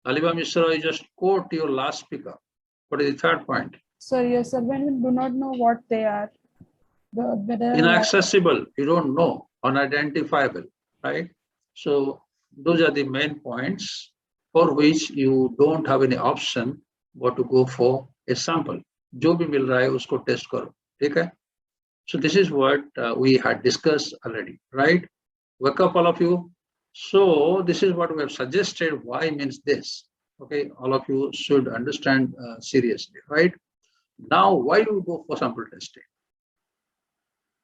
Aliba Misra, you just quote your last speaker. What is the third point? Sir, yes, sir. When we do not know what they are, whether Inaccessible, you don't know, unidentifiable, right? So those are the main points for which you don't have any option but to go for a sample. जो भी मिल रहा है उसको test करो, ठीक है? So this is what we had discussed already, right? Wake up, all of you. So this is what we have suggested. Why means this. Okay, all of you should understand seriously, right? Now, why do we go for sample testing?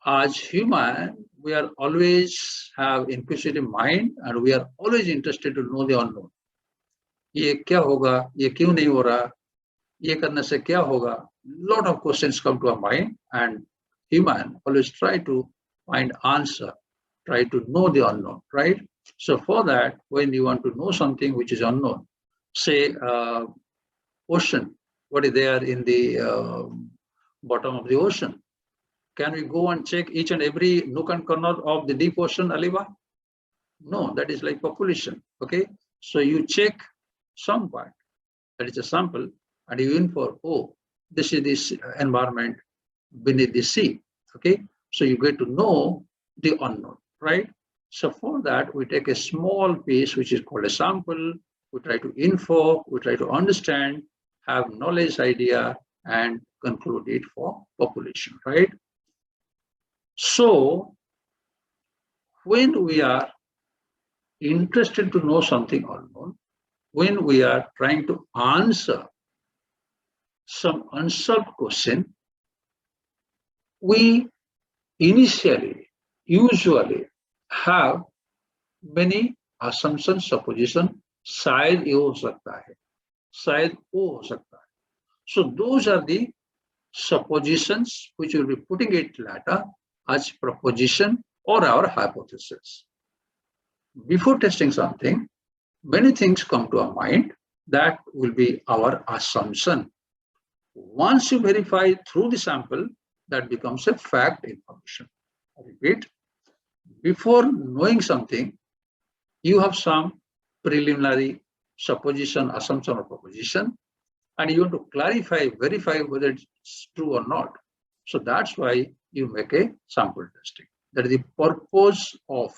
As human, we are always have inquisitive mind and we are always interested to know the unknown. ये क्या होगा? ये क्यों नहीं हो रहा? ये करने से क्या होगा? Lot of questions come to our mind, and human always try to find answer, try to know the unknown, right? So for that, when you want to know something which is unknown, say ocean, what is there in the bottom of the ocean? Can we go and check each and every nook and corner of the deep ocean, Aliba? No, that is like population, okay? So you check some part, that is a sample, and you infer, oh, this is this environment beneath the sea, okay? So you get to know the unknown, right? So for that, we take a small piece, which is called a sample. We try to infer, we try to understand, have knowledge idea, and conclude it for population, right? So when we are interested to know something unknown, when we are trying to answer some unsolved question, we initially, usually have many assumptions, supposition, शायद ये हो सकता है, शायद वो हो सकता है. So those are the suppositions which will be putting it later as proposition or our hypothesis. Before testing something, many things come to our mind that will be our assumption. Once you verify through the sample, that becomes a fact information. I repeat, before knowing something, you have some preliminary supposition, assumption, or proposition, and you want to clarify, verify whether it's true or not. So that's why you make a sample testing. That is the purpose of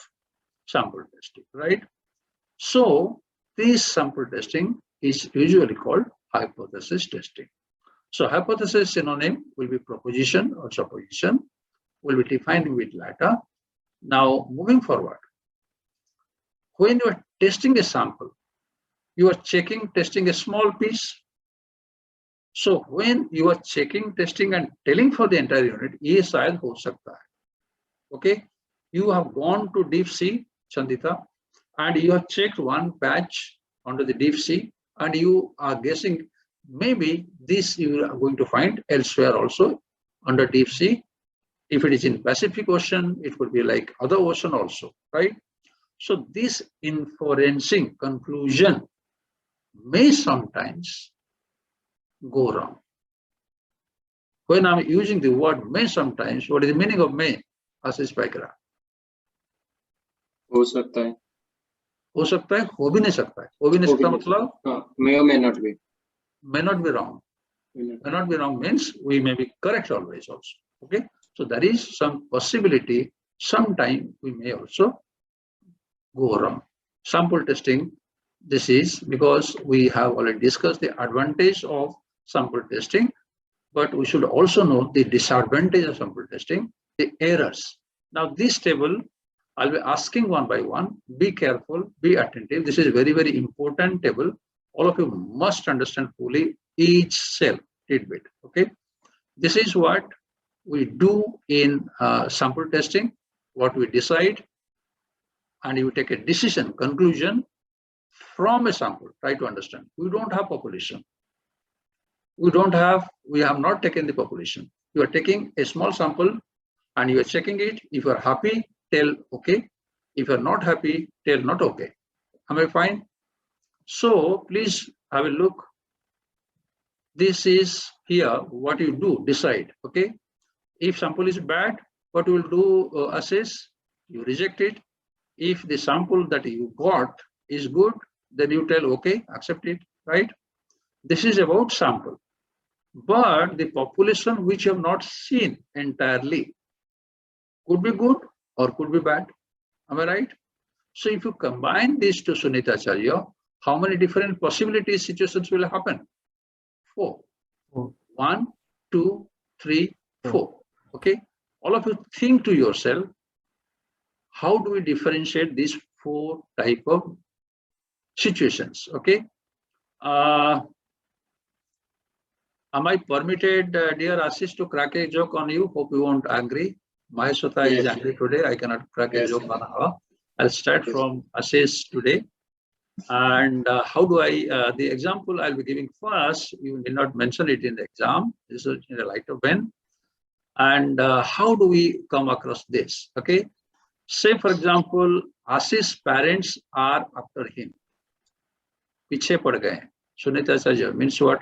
sample testing, right? So this sample testing is usually called hypothesis testing. So hypothesis synonym will be proposition or supposition. We'll be defining it later. Now moving forward, when you are testing a sample, you are checking, testing a small piece. So when you are checking, testing, and telling for the entire unit, ये शायद हो सकता है. Okay, you have gone to deep sea, Chandita, and you have checked one patch under the deep sea, and you are guessing maybe this you are going to find elsewhere also under deep sea. If it is in Pacific Ocean, it could be like other ocean also, right? So this inferencing conclusion may sometimes go wrong. When I'm using the word may sometimes, what is the meaning of may? Ashish Paikara. हो सकता है. हो सकता है, हो भी नहीं सकता है. हो भी नहीं सकता मतलब may or may not be. May not be wrong. May not be wrong means we may be correct always also. Okay, so there is some possibility. Sometime we may also go wrong. Sample testing. This is because we have already discussed the advantage of sample testing, but we should also know the disadvantage of sample testing, the errors. Now this table, I'll be asking one by one. Be careful, be attentive. This is a very, very important table. All of you must understand fully each cell tidbit. Okay, this is what we do in sample testing, what we decide, and you take a decision, conclusion from a sample. Try to understand. We don't have population. We have not taken the population. You are taking a small sample and you are checking it. If you are happy, tell okay. If you are not happy, tell not okay. Am I fine? So please have a look. This is here what you do, decide. Okay. If sample is bad, what you will do, assess, you reject it. If the sample that you got is good, then you tell, okay, accept it, right? This is about sample. But the population which you have not seen entirely could be good or could be bad. Am I right? So if you combine these two, Sunita Acharya, how many different possibilities, situations will happen? 4. 1, 2, 3, 4. Okay. All of you think to yourself, how do we differentiate these 4 type of situations? Okay. Am I permitted, dear Ashish, to crack a joke on you? Hope you won't agree. Maheshwata is angry today. I cannot crack a joke on her. I'll start from Ashish today. And how do I, the example I'll be giving first, you did not mention it in the exam. This is in the light of when. And how do we come across this? Okay. Say, for example, Ashish's parents are after him. पीछे पड़ गए. Sunita Acharya means what?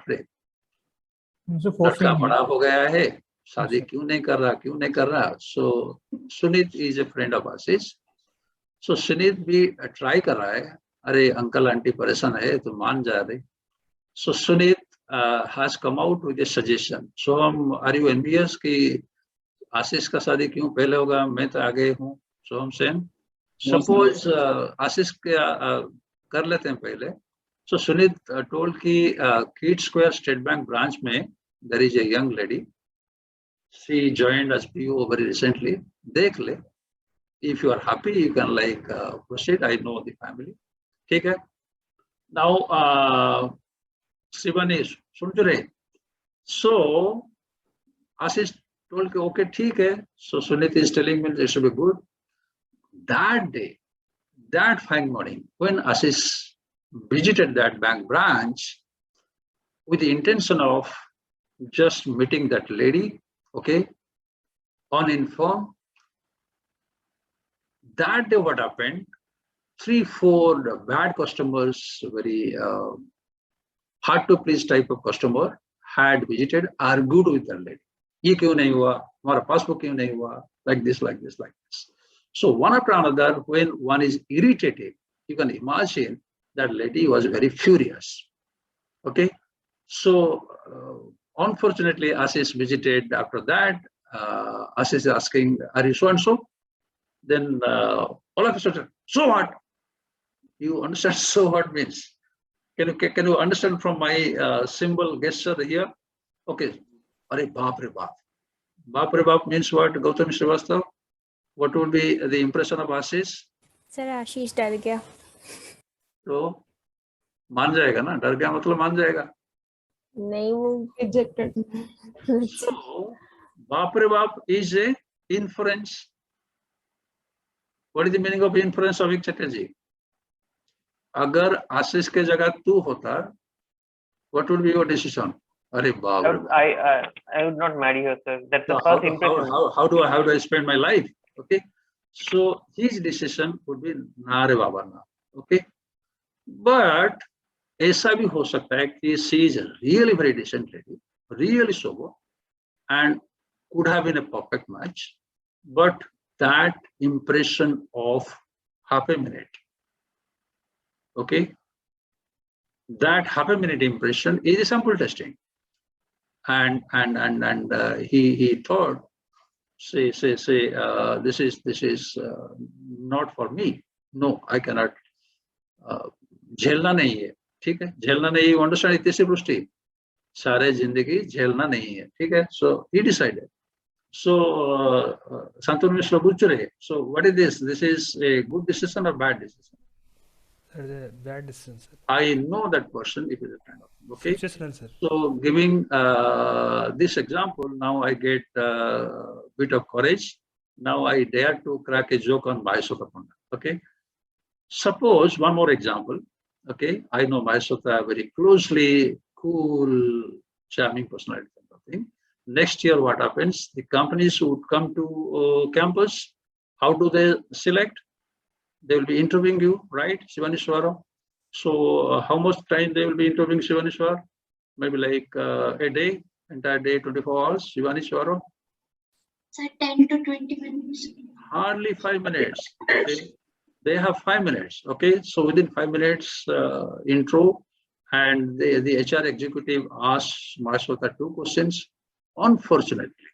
लड़का बड़ा हो गया है, शादी क्यों नहीं कर रहा? So Sunit is a friend of Ashish. So Sunit भी try कर रहा है. अरे अंकल आंटी परेशान है तो मान जा रहे. So Sunit has come out with a suggestion. So are you envious कि आशीष का शादी क्यों पहले होगा? मैं तो आगे हूँ. So हम saying, suppose आशीष का कर लेते हैं पहले. So Sunit told कि Keat Square State Bank branch में there is a young lady. She joined as PO very recently. देख ले. If you are happy, you can like proceed. I know the family. ठीक है. Now Shivani, सुन तो रहे. So Ashish told कि okay ठीक है. So Sunit is telling me it should be good. That day, that fine morning, when Ashish visited that bank branch with the intention of just meeting that lady, okay, uninformed, that day what happened, 3-4 bad customers, very hard to please type of customer had visited, argued with that lady. ये क्यों नहीं हुआ? हमारा passbook क्यों नहीं हुआ? Like this, like this, like this. So one after another, when one is irritated, you can imagine that lady was very furious. Okay. So unfortunately, Ashish visited after that. Ashish is asking, are you so and so? Then all of a sudden, so what? You understand so what means? Can you understand from my symbol gesture here? Okay. Are baap re baap. Baap re baap means what? Gautam Srivastava. What would be the impression of Ashish? Sir, Ashish डर गया. तो मान जाएगा ना. डर गया मतलब मान जाएगा. नहीं वो Rejected. So baap re baap is a inference. What is the meaning of inference of Chatterjee? अगर आशीष के जगह तू होता, what would be your decision? अरे बाप. I would not marry her, sir. That's the first impression. How do I spend my life? Okay. So his decision would be ना रे बाबा ना. Okay. But ऐसा भी हो सकता है कि she is a really very decent lady, really sober, and could have been a perfect match, but that impression of half a minute. Okay, that half a minute impression is a sample testing, and he thought, say this is not for me. No, I cannot. झेलना नहीं है. ठीक है. झेलना नहीं. You understand इतने से पुष्टि. सारे जिंदगी झेलना नहीं है. ठीक है. So he decided. So Santanu Mishra Buchure. So what is this? This is a good decision or bad decision? A bad decision, sir. I know that person. It is a kind of okay. Situational, sir. So giving this example, now I get a bit of courage. Now I dare to crack a joke on Maheshwata Panda. Okay. Suppose one more example. Okay. I know Maheshwata very closely, cool, charming personality kind of thing. Next year, what happens? The companies would come to campus. How do they select? They will be interviewing you, right, Shivanishwara? So how much time they will be interviewing Shivanishwara? Maybe like a day, entire day, 24 hours, Shivanishwara? Sir, 10 to 20 minutes. Hardly 5 minutes. Okay. they have 5 minutes. Okay, so within 5 minutes intro, and the HR executive asked Mahasweta 2 questions. Unfortunately,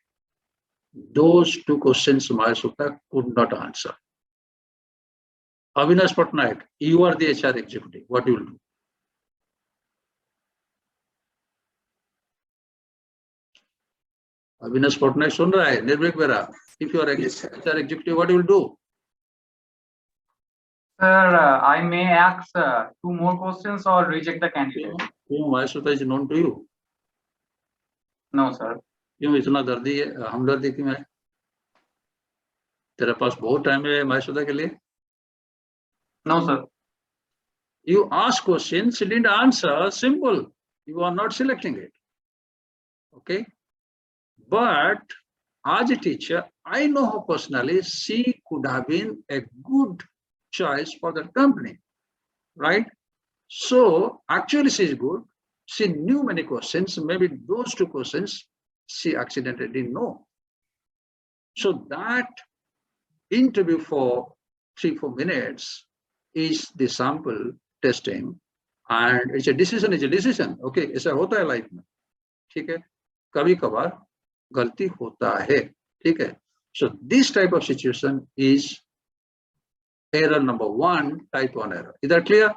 those 2 questions Mahasweta could not answer. Avinash Patnaik, you are the HR executive. What you will do? Avinash Patnaik सुन रहा है, निर्भीक बेरा. If you are HR executive, what you will do? Sir, I may ask 2 more questions or reject the candidate. Mahasweta is known to you? No, sir. क्यों इतना दर्दी है, हमदर्दी क्यों है? तेरे पास बहुत टाइम है महसूदा के लिए? No, sir. You ask questions, she didn't answer, simple. You are not selecting it. Okay? But as a teacher, I know her personally, she could have been a good choice for that company, right? So actually she is good. She knew many questions, maybe those 2 questions she accidentally didn't know. So that interview for 3-4 minutes is the sample testing, and it's a decision, okay? ऐसा होता है life में, ठीक है? कभी कभार गलती होता है, ठीक है? So this type of situation is error number 1, type 1 error. Is that clear?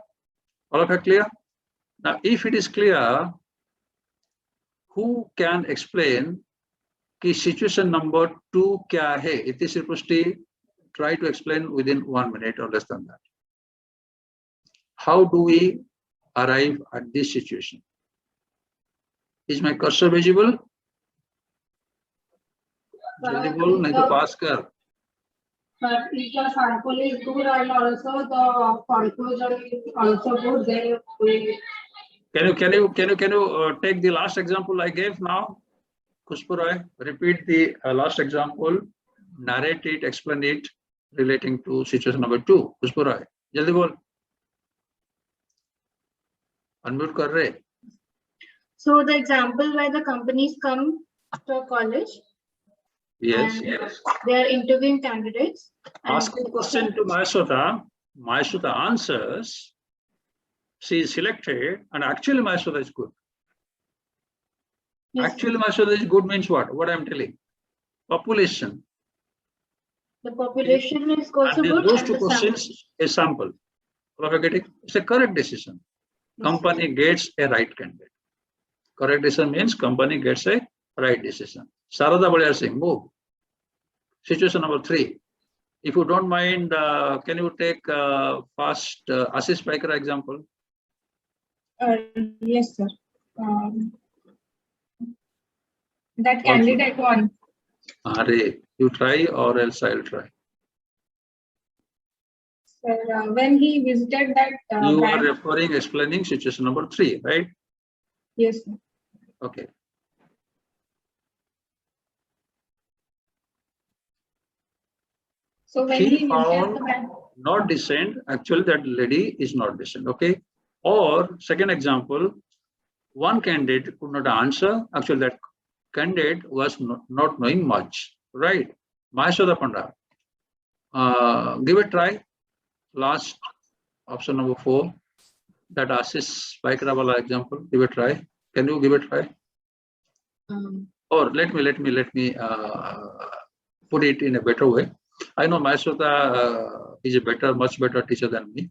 All of you clear? Now, if it is clear, who can explain कि situation number 2 क्या है? Iti Sripusti, try to explain within 1 minute or less than that. How do we arrive at this situation? Is my cursor visible? जल्दी बोल, नहीं तो पास कर. But if the sample is good and also the conclusion is also good, then we. Can you take the last example I gave now? Khushbu Roy, repeat the last example, narrate it, explain it relating to situation number 2. Khushbu Roy, जल्दी बोल. Unmute कर रहे. So the example where the companies come to a college. Yes, and yes. They are interviewing candidates. Asking question to Mahasweta, Mahasweta answers, she is selected, and actually Mahasweta is good. Yes. Actually Mahasweta is good means what? What I am telling? Population. The population is also And good. those and 2 the questions, a sample. All of you getting? It's a correct decision. Company gets a right candidate. Correct decision means company gets a right decision. Sarada Balyar Singh, move. Situation number 3. If you don't mind, can you take first Ashish Paikara example? Yes, sir. That candidate one. Are you try or else I'll try. Sir, when he visited that You are bank. explaining situation number 3, right? Yes, sir. Okay. So when He he visited found the bank. not decent, actually that lady is not decent, okay? Or second example, one candidate could not answer, actually that candidate was not knowing much, right? Mahasweta Panda, give it a try. Last option number 4, that Ashish Paikara wala example, give it a try. Can you give it a try? Or let me put it in a better way. I know Mahasweta is a much better teacher than me.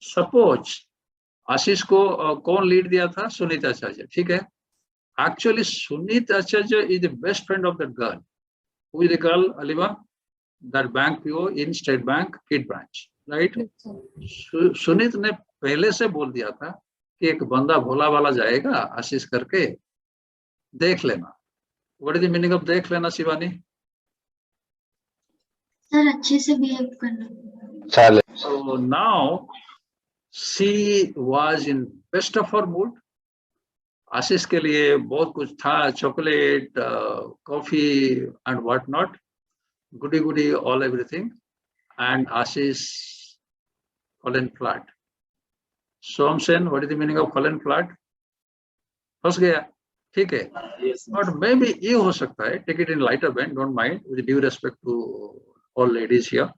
Suppose आशीष को कौन lead दिया था? सुनीता आचार्य, ठीक है? Actually, Sunita Acharya is the best friend of that girl. Who is the girl, Aliva? That bank PO in State Bank, Kid branch, right? Sunit ने पहले से बोल दिया था कि एक बंदा भोला वाला जाएगा आशीष करके, देख लेना. What is the meaning of देख लेना, शिवानी? सर अच्छे से बिहेव करना. So now she was in best of her mood. आशीष के लिए बहुत कुछ था, chocolate, coffee and what not, goody all everything, and Ashish fallen flat. Somsen, what is the meaning of fallen flat? फंस गया, ठीक है? But maybe ये हो सकता है, take it in lighter vein, don't mind, with due respect to all ladies here.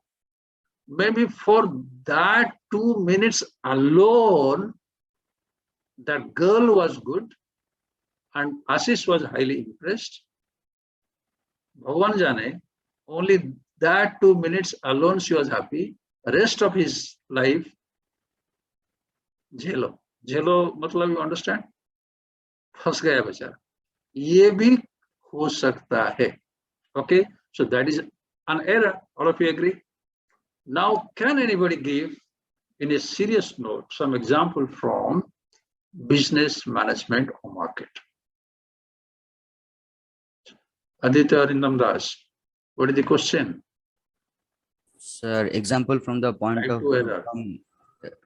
maybe for that 2 minutes alone, that girl was good and Ashish was highly impressed. Bhagwan Jane, only that 2 minutes alone she was happy. Rest of his life, झेलो मतलब you understand? फंस गया बेचारा. ये भी हो सकता है. Okay, so that is an error. All of you agree? Now, can anybody give, in a serious note, some example from business management or market? Aditya Arindam Das, what is the question? Sir, example from the point Type of 2 error.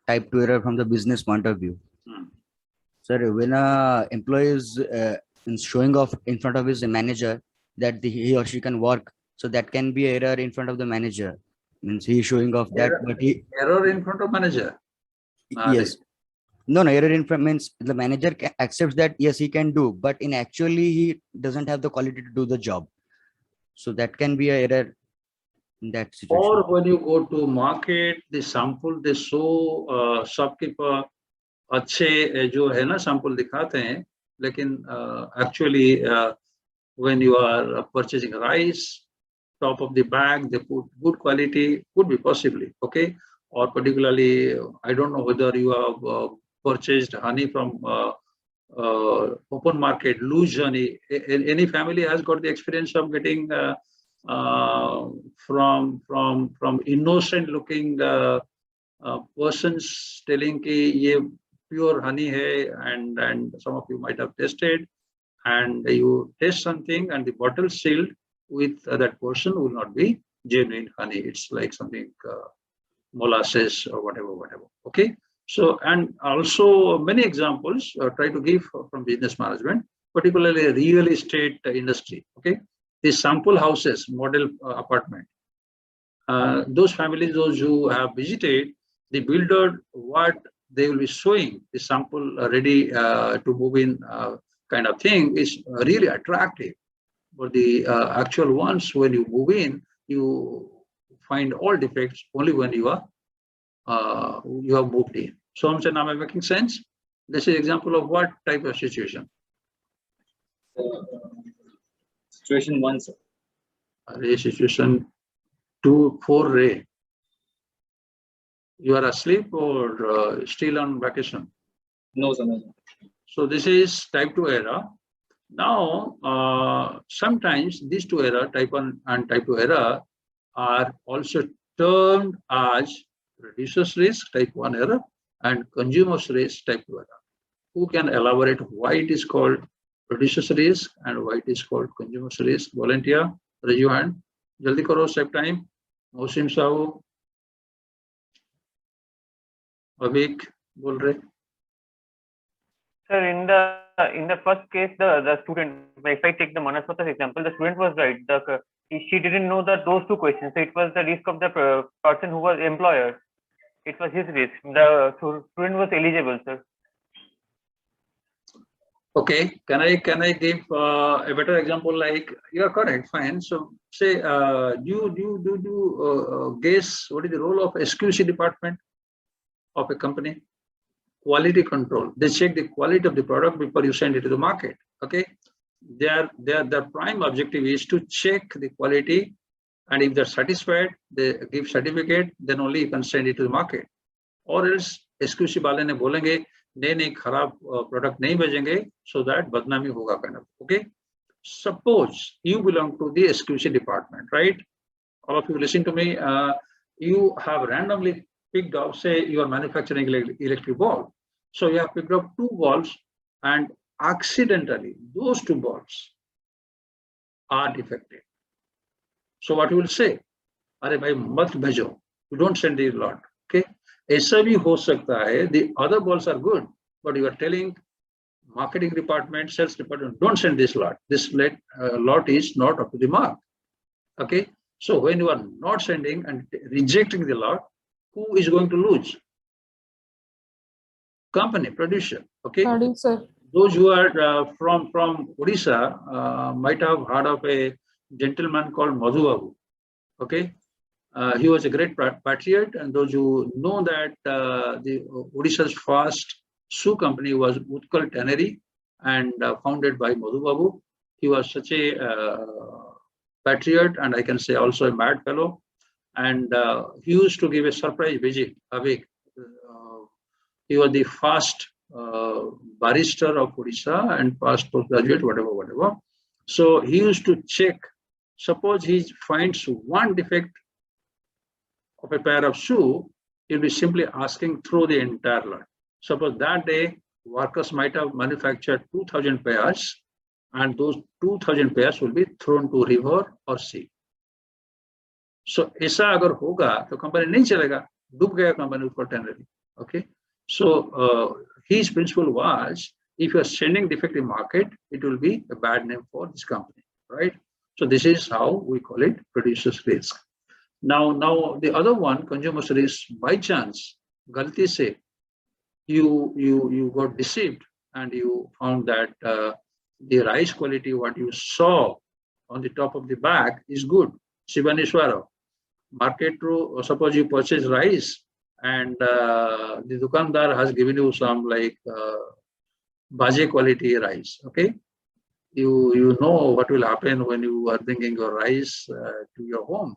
type 2 error from the business point of view. Sir, when a employee is showing off in front of his manager that he or she can work, so that can be error in front of the manager. Means he is showing off that, Error- but he Error in front of manager. yes. No, error in front means the manager accepts that yes, he can do, but in actually he doesn't have the quality to do the job. So that can be a error in that situation. Or when you go to market, the sample they show shopkeeper अच्छे जो है ना sample दिखाते हैं, लेकिन actually when you are purchasing rice, top of the bag they put good quality, could be possibly, okay. Or particularly, I don't know whether you have purchased honey from open market, loose honey. Any family has got the experience of getting from innocent looking persons telling कि ये pure honey hai, and some of you might have tested, and you taste something and the bottle sealed with that person will not be genuine honey. It's like something molasses or whatever. Okay. So, and also many examples try to give from business management, particularly real estate industry. Okay. The sample houses, model apartment. Those families, those who have visited, the builder, what they will be showing, the sample ready to move in kind of thing is really attractive. But the actual ones, when you move in, you find all defects only when you are you have moved in. So am I making sense? This is example of what type of situation? Situation 1, sir. Situation 2, 4, Ray. You are asleep or still on vacation? No, sir. No. So this is type 2 error. Now, sometimes these two error, type 1 and type 2 error, are also termed as producer's risk, type 1 error, and consumer's risk, type 2 error. Who can elaborate why it is called producer's risk and why it is called consumer's risk? Volunteer, raise your hand. Jaldi karo, save time. Mausim Sahu, Avik, bol rahe. Sir, in the first case, the student, if I take the Manaswata's example, the student was right. She didn't know those two questions. So it was the risk of the person who was employer. It was his risk. The student was eligible, sir. Okay, can I give a better example? Like, you are correct, fine. So say you guess what is the role of SQC department of a company? Quality control. They check the quality of the product before you send it to the market. Okay, their prime objective is to check the quality, and if they're satisfied, they give certificate. Then only you can send it to the market. Or else SQC वाले ने बोलेंगे नहीं खराब product नहीं भेजेंगे, so that बदनामी होगा kind of. Okay, suppose you belong to the SQC department, right? All of you listen to me. You have randomly picked up, say you are manufacturing electric bulb. So you have picked up 2 bulbs and accidentally those 2 bulbs are defective. So what you will say? Arey bhai mat bhejo. You don't send the lot. Okay. ऐसा भी हो सकता है, the other bulbs are good, but you are telling marketing department, sales department, don't send this lot. This lot is not up to the mark. Okay. So when you are not sending and rejecting the lot, who is going to lose? Company, producer. Okay. Producer. Those who are from Odisha might have heard of a gentleman called Madhu Babu. Okay. He was a great patriot, and those who know that the Odisha's first shoe company was Utkal Tannery, and founded by Madhu Babu. He was such a patriot, and I can say also a mad fellow. And he used to give a surprise visit a week. He was the first barrister of Odisha and first postgraduate, whatever. So he used to check. Suppose he finds one defect of a pair of shoe, he'll be simply asking through the entire lot. Suppose that day workers might have manufactured 2,000 pairs, and those 2,000 pairs will be thrown to river or sea. So ऐसा अगर होगा तो company नहीं चलेगा, डूब गया company उसको टेनरली. Okay. So his principle was, if you are sending defective market, it will be a bad name for this company, right? So this is how we call it producer's risk. Now the other one, consumer's risk, by chance, galti se, you got deceived and you found that the rice quality, what you saw on the top of the bag is good. Shivaneshwara, market through, suppose you purchase rice and the Dukandar has given you some like Baje quality rice, okay? You know what will happen when you are bringing your rice to your home,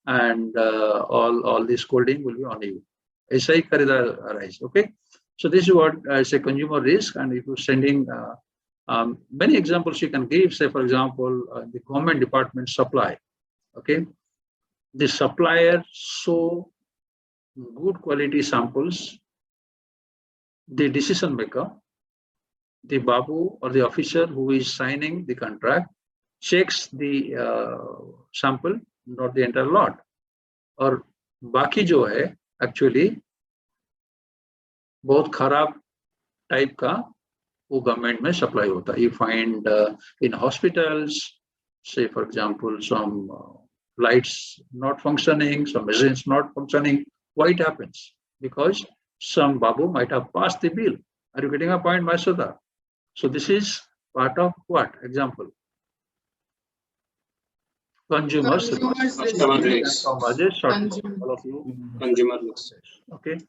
and all the scolding will be on you. Aisa hi kharida rice, okay? So this is what I say consumer risk, and if you're sending many examples you can give, say for example, the government department supply, okay? The supplier show good quality samples, the decision maker, the Babu or the officer who is signing the contract checks the sample, not the entire lot. और बाकी जो है actually बहुत खराब type का वो government में supply होता है. You find in hospitals, say for example, some lights not functioning, some machines not functioning. Why it happens? Because some Babu might have passed the bill. Are you getting a point, Masudha? So this is part of what? Example. Consumers risk. All of you. Consumer risk. Okay.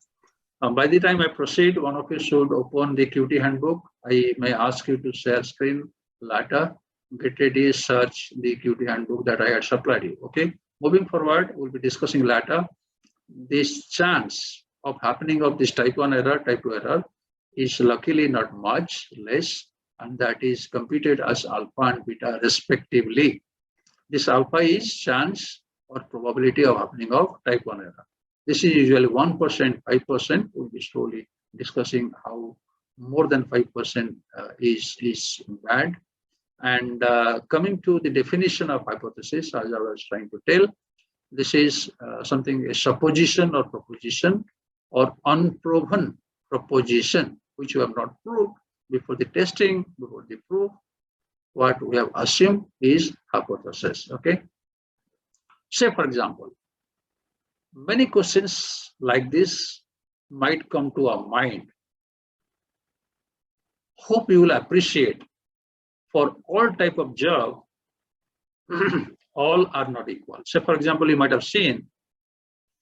By the time I proceed, one of you should open the QT handbook. I may ask you to share screen later. Get ready, search the QT handbook that I had supplied you. Okay. Moving forward, we'll be discussing later. This chance of happening of this type 1 error, type 2 error is luckily not much less, and that is computed as alpha and beta respectively. This alpha is chance or probability of happening of type 1 error. This is usually 1%, 5%. We'll be slowly discussing how more than 5% is bad. And coming to the definition of hypothesis, as I was trying to tell, this is something, a supposition or proposition or unproven proposition, which you have not proved before the testing, before the proof. What we have assumed is hypothesis, okay? Say, for example, many questions like this might come to our mind. Hope you will appreciate for all type of job, all are not equal. So for example, you might have seen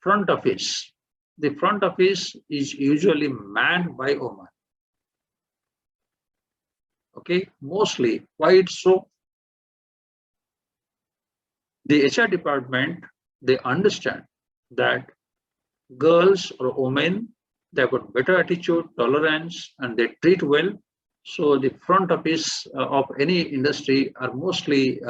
front office. The front office is usually manned by women. Okay, mostly. Why it's so? The HR department, they understand that girls or women, they've got better attitude, tolerance, and they treat well. So the front office of any industry are mostly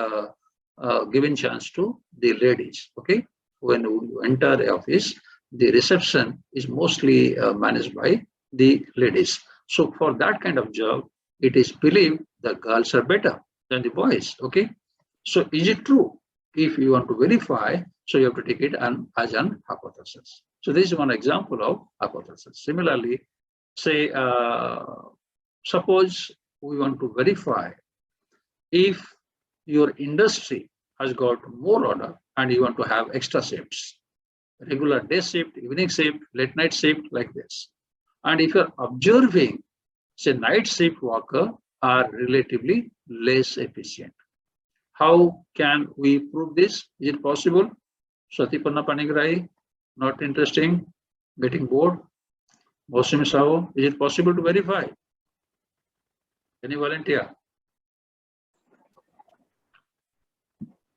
given chance to the ladies. Okay, when you enter the office, the reception is mostly managed by the ladies. So for that kind of job, it is believed that girls are better than the boys. Okay, so is it true? If you want to verify, so you have to take it as an hypothesis. So this is one example of hypothesis. Similarly, say suppose we want to verify if your industry has got more order and you want to have extra shifts, regular day shift, evening shift, late night shift, like this. And if you're observing, say night shift worker are relatively less efficient. How can we prove this? Is it possible? Swatiparna Panigrahi, not interesting, getting bored. Mosim Sao, is it possible to verify? Any volunteer?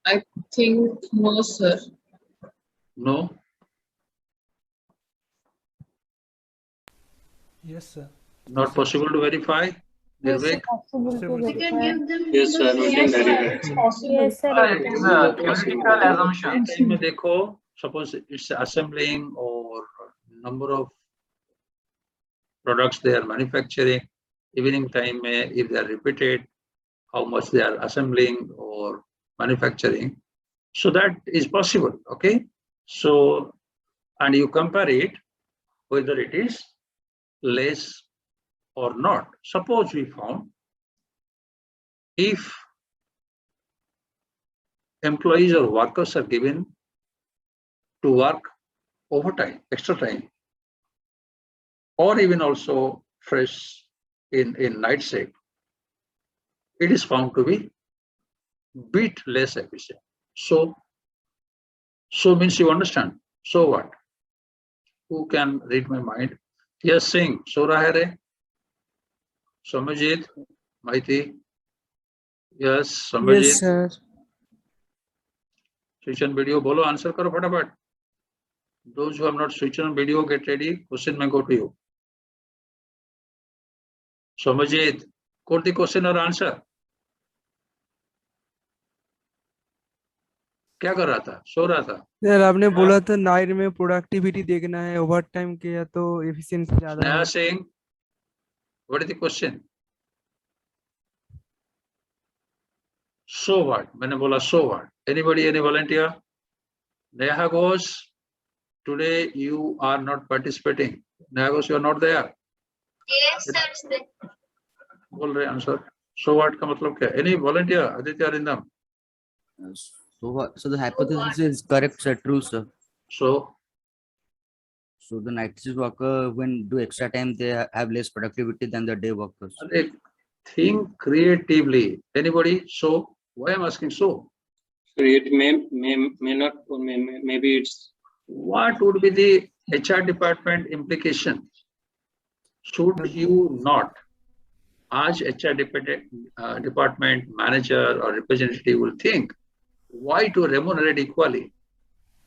I think no, sir. No? Yes, sir. Not possible to verify? Yes, Nirvik? possible to Possible. We can verify. give them. Yes, sir, we can verify. It's possible. Yes, sir. It is a theoretical assumption. Time में देखो, suppose it's assembling or number of products they are manufacturing. Evening time में if they are repeated, how much they are assembling or manufacturing. So that is possible, okay? So, and you compare it whether it is less or not. Suppose we found if employees or workers are given to work overtime, extra time, or even also fresh in night shift, it is found to be bit less efficient. So means you understand. So what? Who can read my mind? Yes, Singh, so raha hai. Samajit, Maiti. Yes, Samajit. Yes, sir. Switch on video. Bolo, answer karo fatapat. Those who have not switched on video, get ready. Question may go to you. Samajit, quote the question or answer. क्या कर रहा था? सो रहा था? Sir आपने बोला था night में प्रोडक्टिविटी देखना है, ओवर टाइम किया तो एफिशिएंसी ज्यादा Sneha है। Singh, what is the question? So what? मैंने बोला so what? Anybody, any volunteer? Neha Ghosh, today you are not participating. Neha Ghosh, you are not there. Yes, sir. बोल रहे answer. So what का मतलब क्या? Any volunteer? Aditya Arindam. So what? So the hypothesis is correct, sir. True, sir. So the night shift worker, when do extra time, they have less productivity than the day workers. think creatively. Anybody? So why I'm asking so? So it may not, or maybe it's. What would be the HR department implication? Should you not? As HR department manager or representative will think, why to remunerate equally?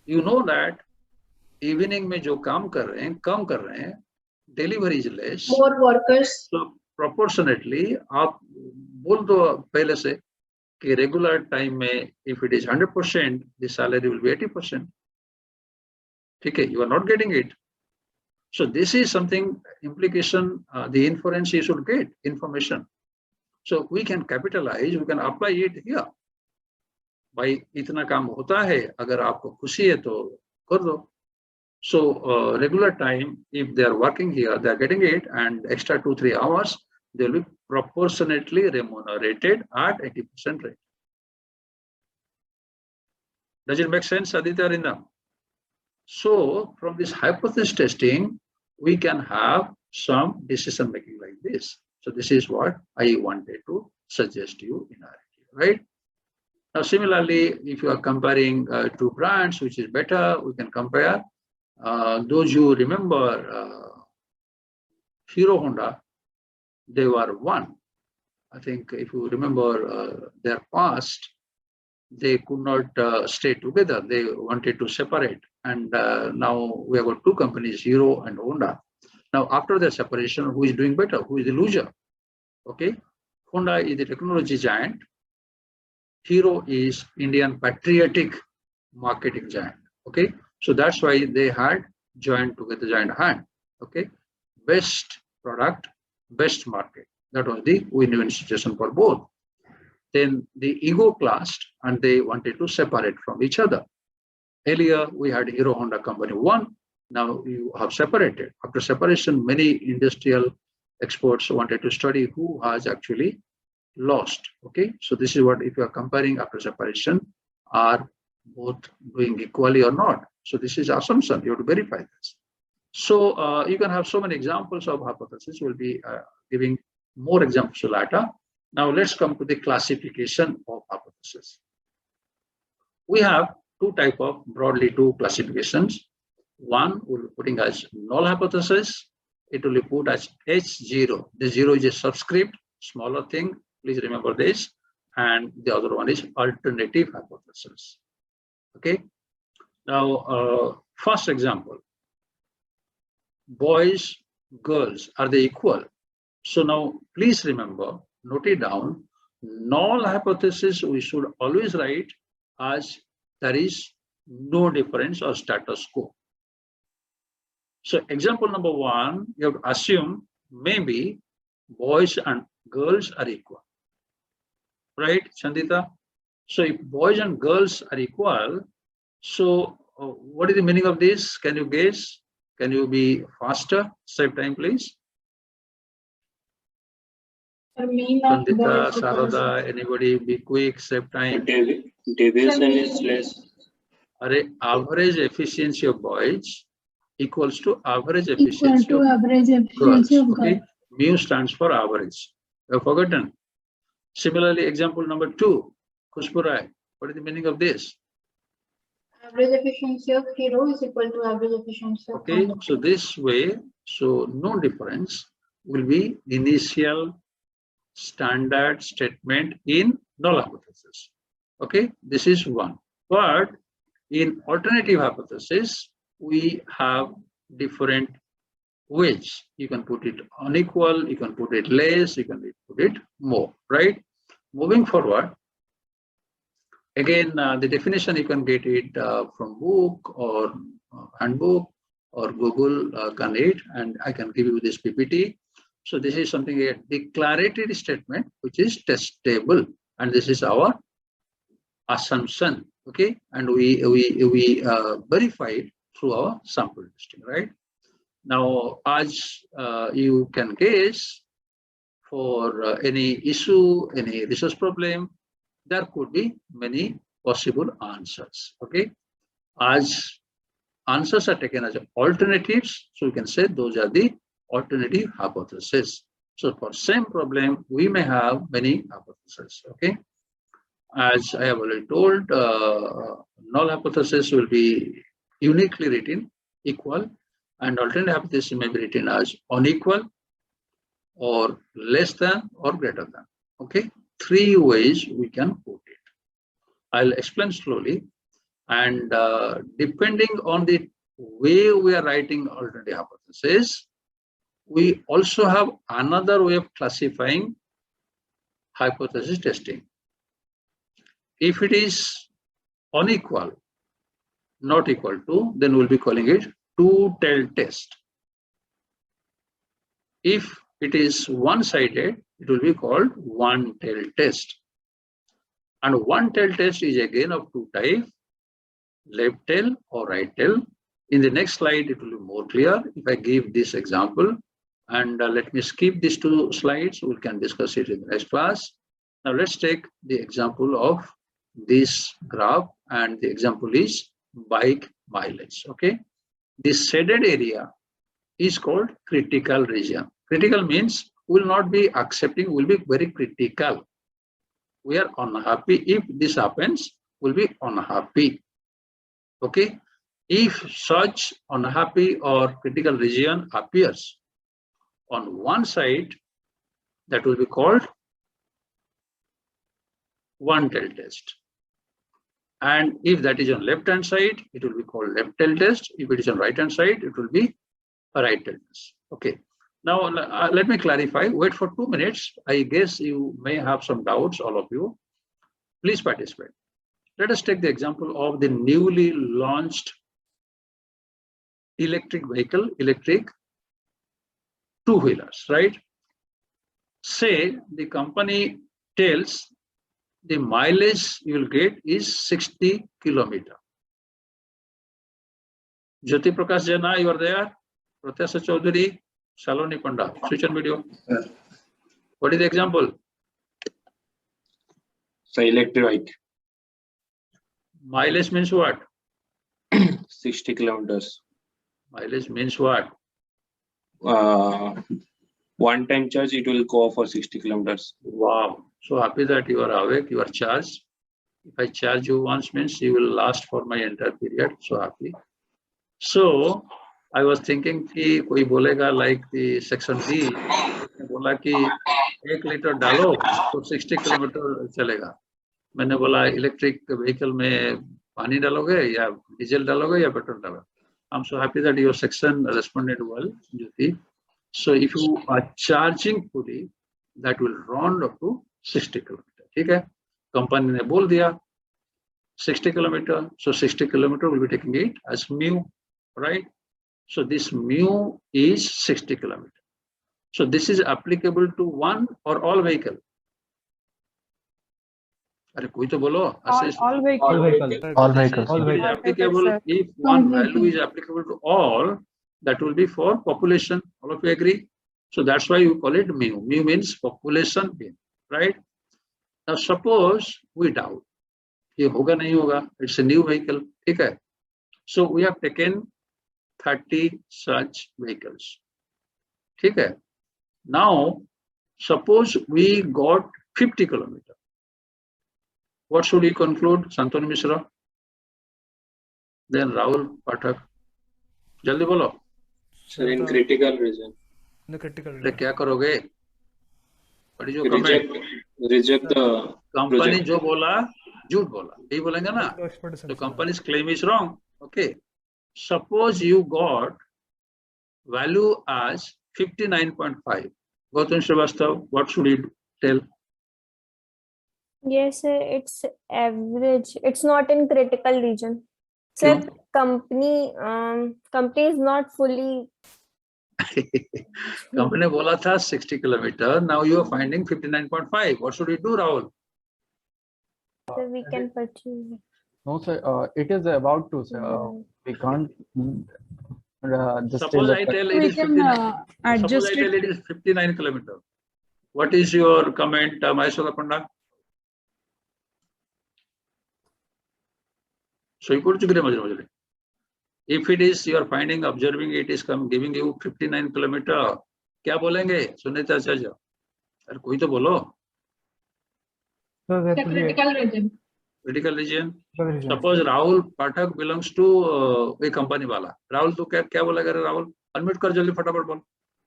You know that evening में जो काम कर रहे हैं, कम कर रहे हैं, delivery is less. More workers. So proportionately, आप बोल दो पहले से कि regular time में if it is 100%, the salary will be 80%. ठीक है, you are not getting it. So this is something implication, the inference you should get information. So we can capitalize, we can apply it here. भाई इतना काम होता है, अगर आपको खुशी है तो कर दो. So regular time, if they are working here, they are getting it, and extra 2-3 hours, they will be proportionately remunerated at 80% rate. Does it make sense, Aditya Arindam? So from this hypothesis testing, we can have some decision making like this. So this is what I wanted to suggest you in our idea, right? Now, similarly, if you are comparing two brands, which is better, we can compare. Those you remember, Hero Honda, they were one. I think if you remember their past, they could not stay together. They wanted to separate. And now we have got two companies, Hero and Honda. Now, after the separation, who is doing better? Who is the loser? Okay. Honda is the technology giant. Hero is Indian patriotic marketing giant. Okay. So that's why they had joined together, joined hand. Okay. Best product, best market. That was the win-win situation for both. Then the ego clashed and they wanted to separate from each other. Earlier, we had Hero Honda Company 1. Now you have separated. After separation, many industrial experts wanted to study who has actually lost. Okay, so this is what, if you are comparing after separation, are both doing equally or not. So this is assumption. You have to verify this. So you can have so many examples of hypothesis. We'll be giving more examples later. Now let's come to the classification of hypothesis. We have broadly two classifications. One will be putting as null hypothesis. It will be put as H0. The 0 is a subscript, smaller thing. Please remember this. And the other one is alternative hypothesis. Okay. Now, first example, boys, girls, are they equal? So now, please remember, note it down. Null hypothesis we should always write as there is no difference or status quo. So example number one, you have to assume maybe boys and girls are equal. Right, Chandita? So if boys and girls are equal, so what is the meaning of this? Can you guess? Can you be faster? Save time, please. Chandita, Sarada, anybody be quick, save time. Deviation is less. Average efficiency of boys equals to average efficiency of girls. Okay? Mu stands for average. You have forgotten. Similarly, example number 2, Kushpurai, what is the meaning of this? Average efficiency of hero is equal to average efficiency of okay, so this way, so no difference will be initial standard statement in null hypothesis. Okay, this is one. But in alternative hypothesis, we have different ways. You can put it unequal, you can put it less, you can put it more, right? Moving forward, again, the definition you can get it from book or handbook or Google can read, and I can give you this PPT. So this is something a declaratory statement which is testable, and this is our assumption. Okay, and we verify it through our sample testing, right? Now, as you can guess, for any issue, any research problem, there could be many possible answers. Okay, as answers are taken as alternatives, so we can say those are the alternative hypotheses. So for same problem, we may have many hypotheses. Okay, as I have already told, null hypothesis will be uniquely written equal, and alternative hypothesis may be written as unequal or less than or greater than. Okay, 3 ways we can put it. I'll explain slowly, and depending on the way we are writing alternative hypothesis, we also have another way of classifying hypothesis testing. If it is unequal, not equal to, then we'll be calling it two-tailed test. If it is one-sided, it will be called one-tailed test. And one-tailed test is again of 2 types, left tail or right tail. In the next slide, it will be more clear if I give this example. And let me skip these 2 slides. We can discuss it in the next class. Now let's take the example of this graph, and the example is bike mileage. Okay, this shaded area is called critical region. Critical means will not be accepting, will be very critical. We are unhappy. If this happens, will be unhappy. Okay, if such unhappy or critical region appears on one side, that will be called one-tailed test. And if that is on left hand side, it will be called left tail test. If it is on right hand side, it will be a right tail test. Okay, now let me clarify. Wait for 2 minutes. I guess you may have some doubts, all of you. Please participate. Let us take the example of the newly launched electric vehicle, electric 2-wheelers, right? Say the company tells the mileage you will get is 60 kilometers. Jyoti Prakash Jana, you are there. Pratyasha Chaudhary, Shaloni Panda, switch on video. What is the example? So electric bike. Mileage means what? 60 kilometers. Mileage means what? One time charge, it will go for 60 kilometers. Wow. So happy that you are awake, you are charged. If I charge you once means you will last for my entire period. So happy. So I was thinking कि कोई बोलेगा like the section D, बोला कि 1 litre डालो तो 60 kilometre चलेगा. मैंने बोला इलेक्ट्रिक व्हीकल में पानी डालोगे या डीजल डालोगे या पेट्रोल डालोगे. I'm so happy that your section responded well, Jyoti. So if you are charging fully, that will round up to 60 kilometer. ठीक है? कंपनी ने बोल दिया 60 kilometer. So 60 kilometer will be taking it as mu, right? So this mu is 60 kilometer. So this is applicable to one or all vehicle. अरे कोई तो बोलो. All vehicles. All vehicles. It is applicable if one value is applicable to all, that will be for population. All of you agree? So that's why you call it mu. Mu means population mean, right? Now suppose we doubt. ये होगा नहीं होगा. It's a new vehicle. ठीक है? So we have taken 30 such vehicles. ठीक है? Now suppose we got 50 kilometers. What should we conclude, Santanu Mishra? Then Rahul Pathak. जल्दी बोलो. Sir, in critical region. The critical अरे region. क्या करोगे? What is your comment? Reject the company project. जो बोला झूठ बोला. यही बोलेंगे ना? The company's claim is wrong. Okay. Suppose you got value as 59.5. Gautam Srivastav, what should we tell? Yes, sir, it's average. It's not in critical region. Sir, company is not fully. Company बोला था 60 kilometer. Now you are finding 59.5. What should we do, Rahul? So we can purchase. No, sir. It is about to, sir. We can't. Suppose I tell it We is can 59. adjust Suppose I tell it. it is 59 kilometer. What is your comment, Maheshwara Panda? So you put together. If it is you are finding, observing, it is giving you 59 kilometer. क्या बोलेंगे? सुनीता चाचा. अरे कोई तो बोलो. The critical region. Critical region. Suppose Rahul Pathak belongs to a company वाला. Rahul तो क्या बोलेगा रे Rahul? Unmute कर जल्दी फटाफट बोल.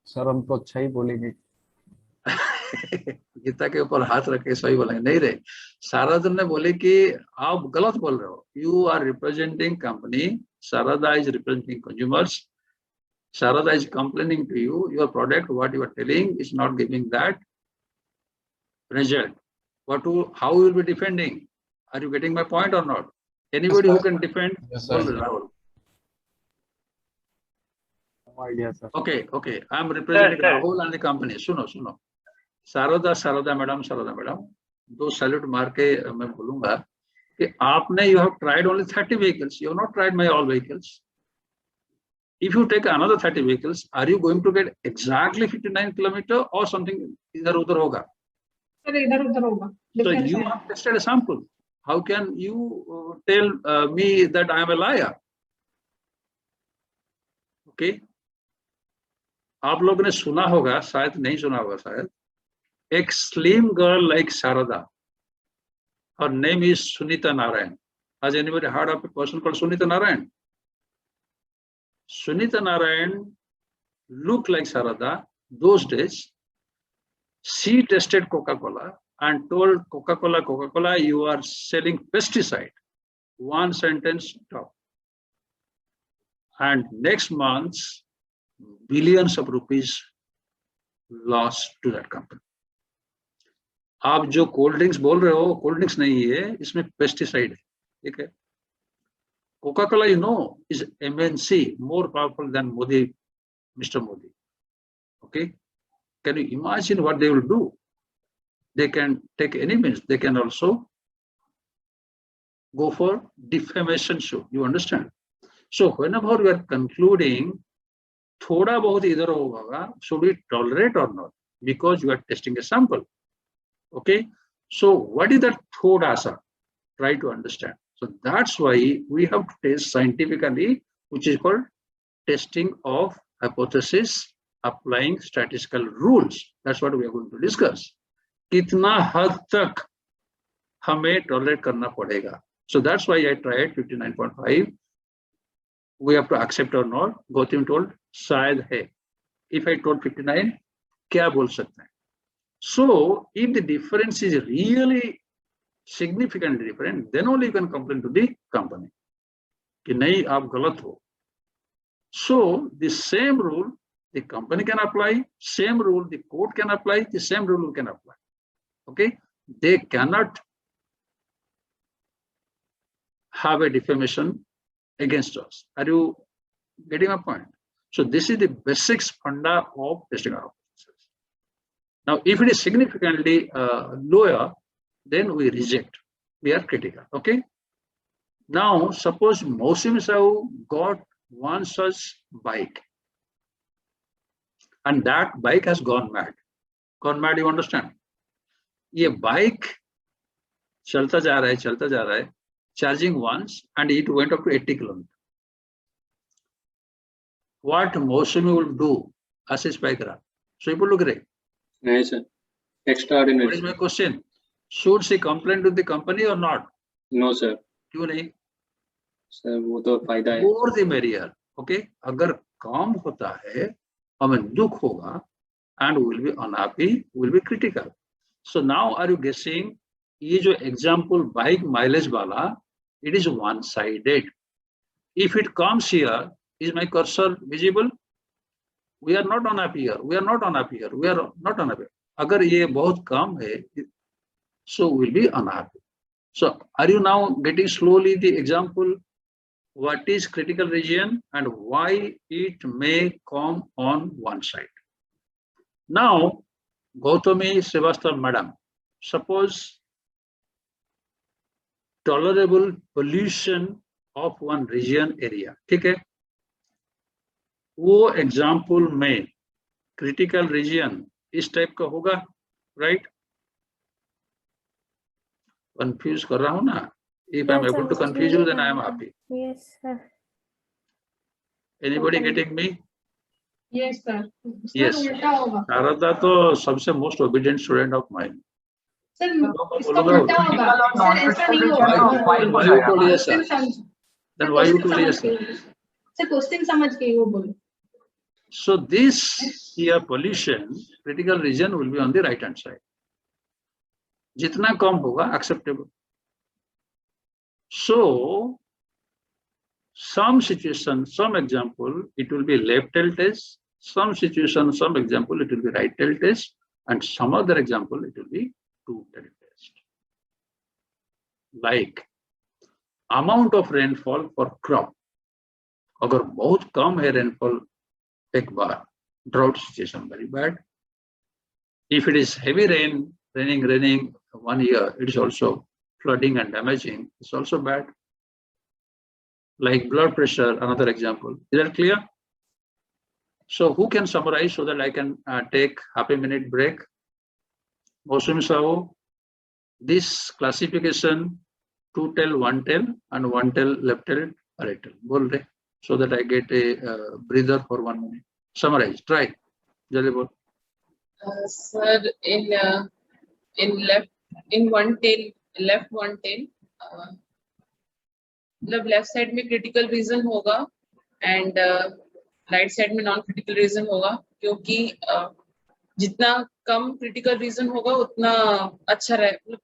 सर हम तो अच्छा ही बोलेंगे. गीता के ऊपर हाथ रख के सही बोलेंगे. नहीं रे. सारदा ने बोले कि आप गलत बोल रहे हो. You are representing company. Sarada is representing consumers. Sarada is complaining to you. Your product, what you are telling, is not giving that result. How you will be defending? Are you getting my point or not? Anybody who can defend? Yes, sir. Rahul. No idea, sir. Okay. I am representing Sir. Rahul and the company. सुनो. Sarada madam. दो salute मार के मैं बोलूंगा कि आपने you have tried only 30 vehicles. You have not tried my all vehicles. If you take another 30 vehicles, are you going to get exactly 59 kilometer or something इधर उधर होगा? Sir, इधर उधर होगा. So you have tested a sample. How can you tell me that I am a liar? Okay. आप लोगों ने सुना होगा, शायद नहीं सुना होगा शायद. एक slim girl like Sarada. Her name is Sunita Narayan. Has anybody heard of a person called Sunita Narayan? Sunita Narayan looked like Sarada. Those days, she tested Coca-Cola and told Coca-Cola, you are selling pesticide. One sentence stop. And next month, billions of rupees lost to that company. आप जो cold drinks बोल रहे हो, cold drinks नहीं है, इसमें pesticide है. ठीक है. Coca-Cola, you know, is MNC, more powerful than Modi, Mr. Modi. Okay. Can you imagine what they will do? They can take any means. They can also go for defamation suit. You understand? So whenever we are concluding, thoda bahut idhar hoga, should we tolerate or not? Because you are testing a sample. Okay. So what is that thoda sa? Try to understand. So that's why we have to test scientifically, which is called testing of hypothesis, applying statistical rules. That's what we are going to discuss. कितना हद तक हमें tolerate करना पड़ेगा. So that's why I tried 59.5. We have to accept or not. Gautam told शायद है. If I told 59, क्या बोल सकते हैं? So if the difference is really significantly different, then only you can complain to the company कि नहीं आप गलत हो. So the same rule the company can apply, same rule the court can apply, the same rule you can apply. Okay, they cannot have a defamation against us. Are you getting my point? So this is the basics funda of testing our officers. Now, if it is significantly lower, then we reject. We are critical. Okay. Now, suppose Mousim Sahu got one such bike, and that bike has gone mad. Gone mad, you understand? ये bike चलता जा रहा है, charging once, and it went up to 80 kilometers. What Mousami will do? Ashish Paikara. So you look at No, sir. Extraordinary. What is my question? Should she complain to the company or not? No, sir. क्यों नहीं? Sir, वो तो फायदा है. More the merrier. Okay? अगर काम होता है, हमें दुख होगा, and we will be unhappy, we will be critical. So now are you guessing? ये जो example bike mileage वाला, it is one-sided. If it comes here, is my cursor visible? We are not unhappy here. We are not unhappy here. We are not unhappy. अगर ये बहुत कम है, so we will be unhappy. So are you now getting slowly the example? What is critical region and why it may come on one side? Now, Gautami Srivastava madam, suppose tolerable pollution of one region area. ठीक है? वो example में critical region इस type का होगा, right? Confuse कर रहा हूँ ना? If I am able to confuse you, then I am happy. Yes, sir. Anybody getting me? Yes, sir. Yes. उल्टा होगा. शारदा तो सबसे most obedient student of mine. Sir इसका उल्टा होगा. सर ऐसा नहीं होगा. Why you told yes, sir? Then why you told yes, sir? Sir question समझ के वो बोलो. So this here pollution, critical region will be on the right hand side. जितना कम होगा acceptable. So some situation, some example, it will be left tail test. Some situation, some example, it will be right tail test, and some other example, it will be two tail test. Like amount of rainfall for crop. अगर बहुत कम है rainfall एक बार, drought situation very bad. If it is heavy rain, raining 1 year, it is also flooding and damaging. It's also bad. Like blood pressure, another example. Is that clear? So who can summarize so that I can take half a minute break? Mousim Sahu, this classification, two tail, one tail, and one tail, left tail, right tail. Bol rahe, so that I get a breather for 1 minute. Summarize. Try. Jaldi bol. Sir, in one tail, left one tail, मतलब left side में critical reason होगा and right side में non critical reason होगा, क्योंकि जितना कम critical reason होगा उतना अच्छा रहे.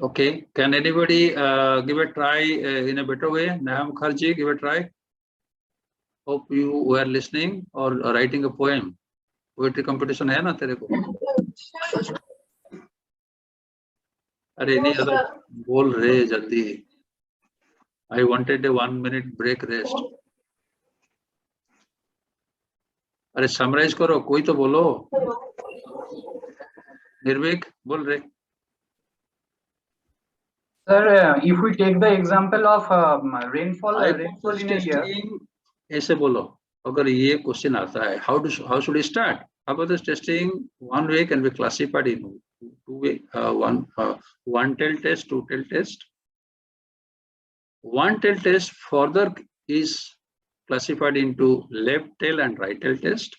Okay, can anybody give a try in a better way? Naham Kharji, give a try. Hope you were listening or writing a poem. Poetry competition है ना तेरे को? अरे नहीं अगर बोल रहे जल्दी. I wanted a 1 minute break rest. अरे summarize करो, कोई तो बोलो. निर्भीक बोल रहे. Sir, if we take the example of rainfall in a year. ऐसे बोलो. अगर ये क्वेश्चन आता है, how should we start? Hypothesis testing 1 way can be classified in 2 way. One tail test, two tail test. One tail test further is classified into left tail and right tail test.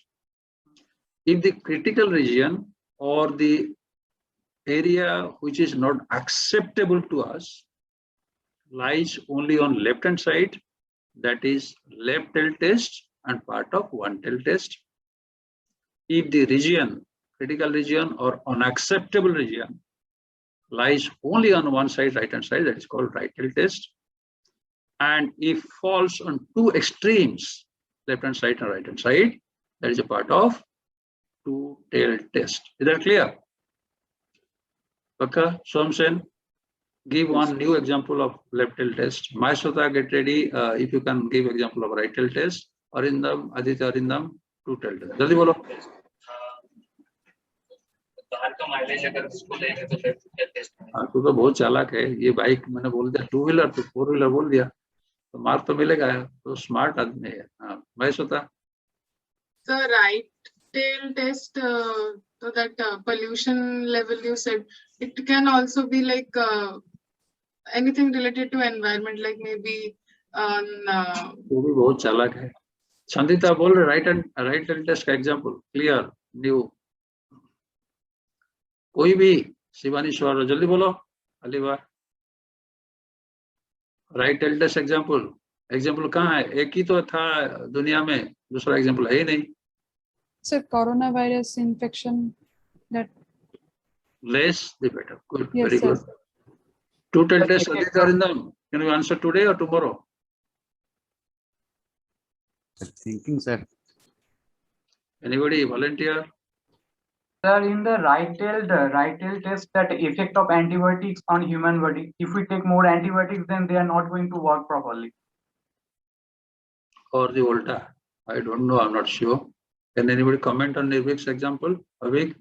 If the critical region or the area which is not acceptable to us lies only on left hand side, that is left tail test and part of one tail test. If the region, critical region or unacceptable region lies only on one side, right hand side, that is called right tail test. And if falls on two extremes, left hand side and right hand side, that is a part of two tail test. Is that clear? Okay, Somsen, give one new example of left tail test. Maheshwata, get ready. If you can give example of right tail test. Arindam, Aditya, Arindam, two tail test. Jaldi bolo. तू तो बहुत चालाक है, ये bike मैंने बोल दिया two wheeler, तो फोर व्हीलर बोल दिया, तो मार्क तो मिलेगा, तो स्मार्ट आदमी है. हाँ, Maheshwata. The right tail test, so that pollution level you said, it can also be like anything related to environment, like maybe वो भी बहुत चालाक है. संदिता बोल रहे राइट हैंड टेस्ट का एग्जांपल क्लियर न्यू. कोई भी शिवानी श्वर जल्दी बोलो. अलीवा राइट हैंड टेस्ट एग्जांपल कहाँ है? एक ही तो था दुनिया में, दूसरा एग्जांपल है ही नहीं. So coronavirus infection, that Less the better. Good, yes, very sir. good. Two tail test, Aditya, Arindam. Can you answer today or tomorrow? Thinking, sir. Anybody volunteer? Sir, in the right tail test, that effect of antibiotics on human body, if we take more antibiotics, then they are not going to work properly. Or the Volta? I don't know, I'm not sure. Can anybody comment on Nirvik's example? Avik,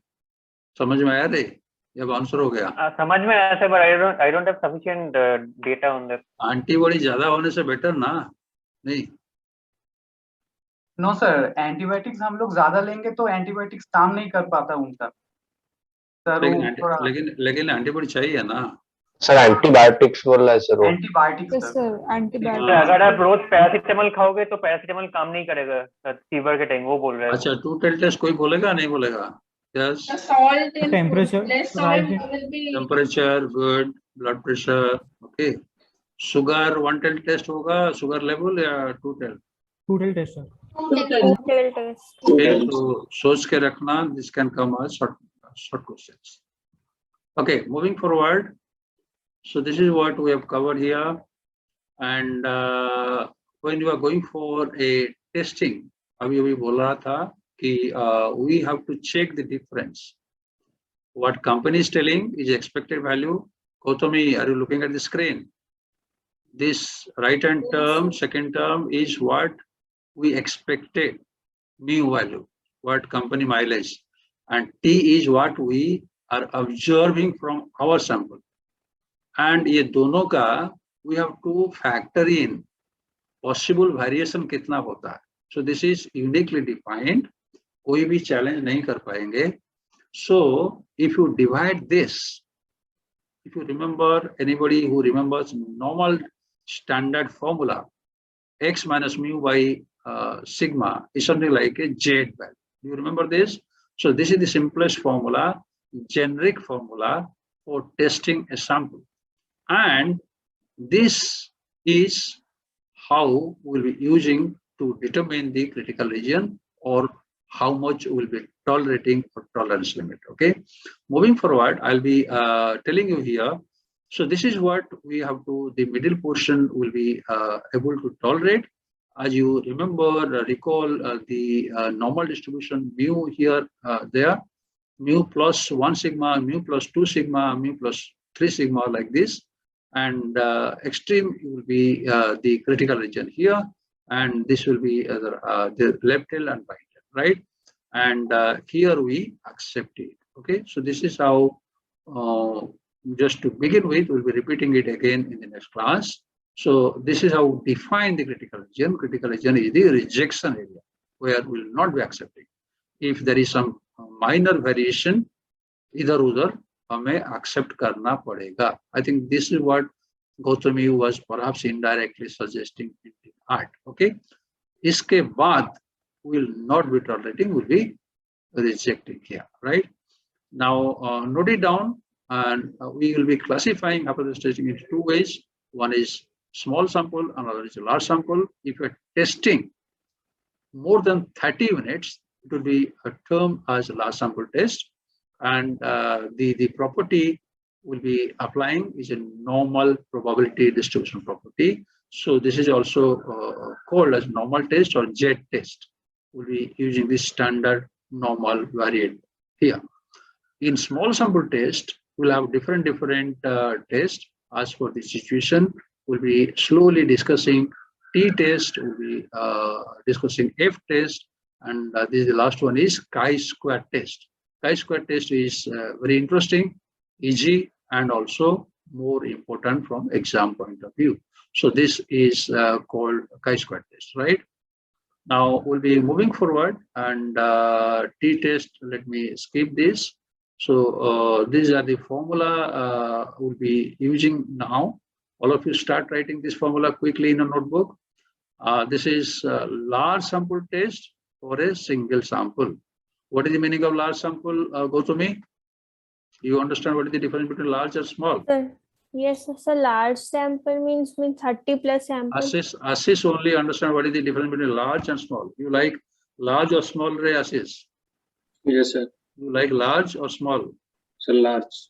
समझ में आया रे? जब answer हो गया. समझ में आया sir, but I don't have sufficient data on that. Antibody ज्यादा होने से बेटर ना? नहीं. नो सर, एंटीबायोटिक्स हम लोग ज्यादा लेंगे तो एंटीबायोटिक्स काम नहीं कर पाता उनका सर. लेकिन एंटीबॉडी चाहिए ना सर. एंटीबायोटिक्स बोल रहा है sir. Antibiotics Yes, sir. Antibiotics. अगर आप रोज पैरासिटामोल खाओगे तो पैरासिटामोल काम नहीं करेगा फीवर के टाइम, वो बोल रहा है. अच्छा, टू टेल टेस्ट कोई बोलेगा नहीं बोलेगा? Yes. The salt in Temperature, food, less salt right. will be. Temperature good, blood pressure, okay. Sugar one tail test होगा, sugar level या two tail? Two tail test, sir. Two tail test. Okay, so सोच के रखना, this can come as short questions. Okay, moving forward. So this is what we have covered here, and when you are going for a testing, अभी बोल रहा था कि we have to check the difference. What company is telling is expected value. Gautami, are you looking at the screen? This right hand term, second term is what we expected, mu value, what company mileage, and T is what we are observing from our sample. And ये दोनों का we have to factor in possible variation कितना होता है. So this is uniquely defined. कोई भी challenge नहीं कर पाएंगे. So if you divide this, if you remember, anybody who remembers normal standard formula, x minus mu by sigma is something like a Z value. Do you remember this? So this is the simplest formula, generic formula for testing a sample. And this is how we'll be using to determine the critical region or how much we'll be tolerating or tolerance limit. Okay, moving forward, I'll be telling you here. So this is what we have to, the middle portion will be able to tolerate. As you remember, recall the normal distribution mu here, there, mu plus 1 sigma, mu plus 2 sigma, mu plus 3 sigma, like this. And extreme will be the critical region here, and this will be the left tail and right tail, right? And here we accept it. Okay, so this is how, just to begin with, we'll be repeating it again in the next class. So this is how we define the critical region. Critical region is the rejection area where we will not be accepting. If there is some minor variation, इधर उधर हमें accept करना पड़ेगा. I think this is what Gautami was perhaps indirectly suggesting in the art. Okay, इसके बाद will not be tolerating, will be rejecting here, right? Now note it down. And we will be classifying hypothesis testing into two ways. One is small sample, another is a large sample. If you're testing more than 30 units, it will be a term as a large sample test. And the property will be applying is a normal probability distribution property. So this is also called as normal test or Z test. We'll be using this standard normal variant here. In small sample test, we'll have different tests as for the situation. We'll be slowly discussing T test, we'll be discussing F test, and this is the last one is chi-square test. Chi-square test is very interesting, easy, and also more important from exam point of view. So this is called chi-square test, right? Now we'll be moving forward, and T test, let me skip this. So these are the formula we'll be using now. All of you start writing this formula quickly in a notebook. This is large sample test for a single sample. What is the meaning of large sample, Gautami? You understand what is the difference between large and small? Yes, so large sample means 30 plus sample. Assis only understand what is the difference between large and small. You like large or small, Ray Assis? Yes, sir. You like large or small? So large.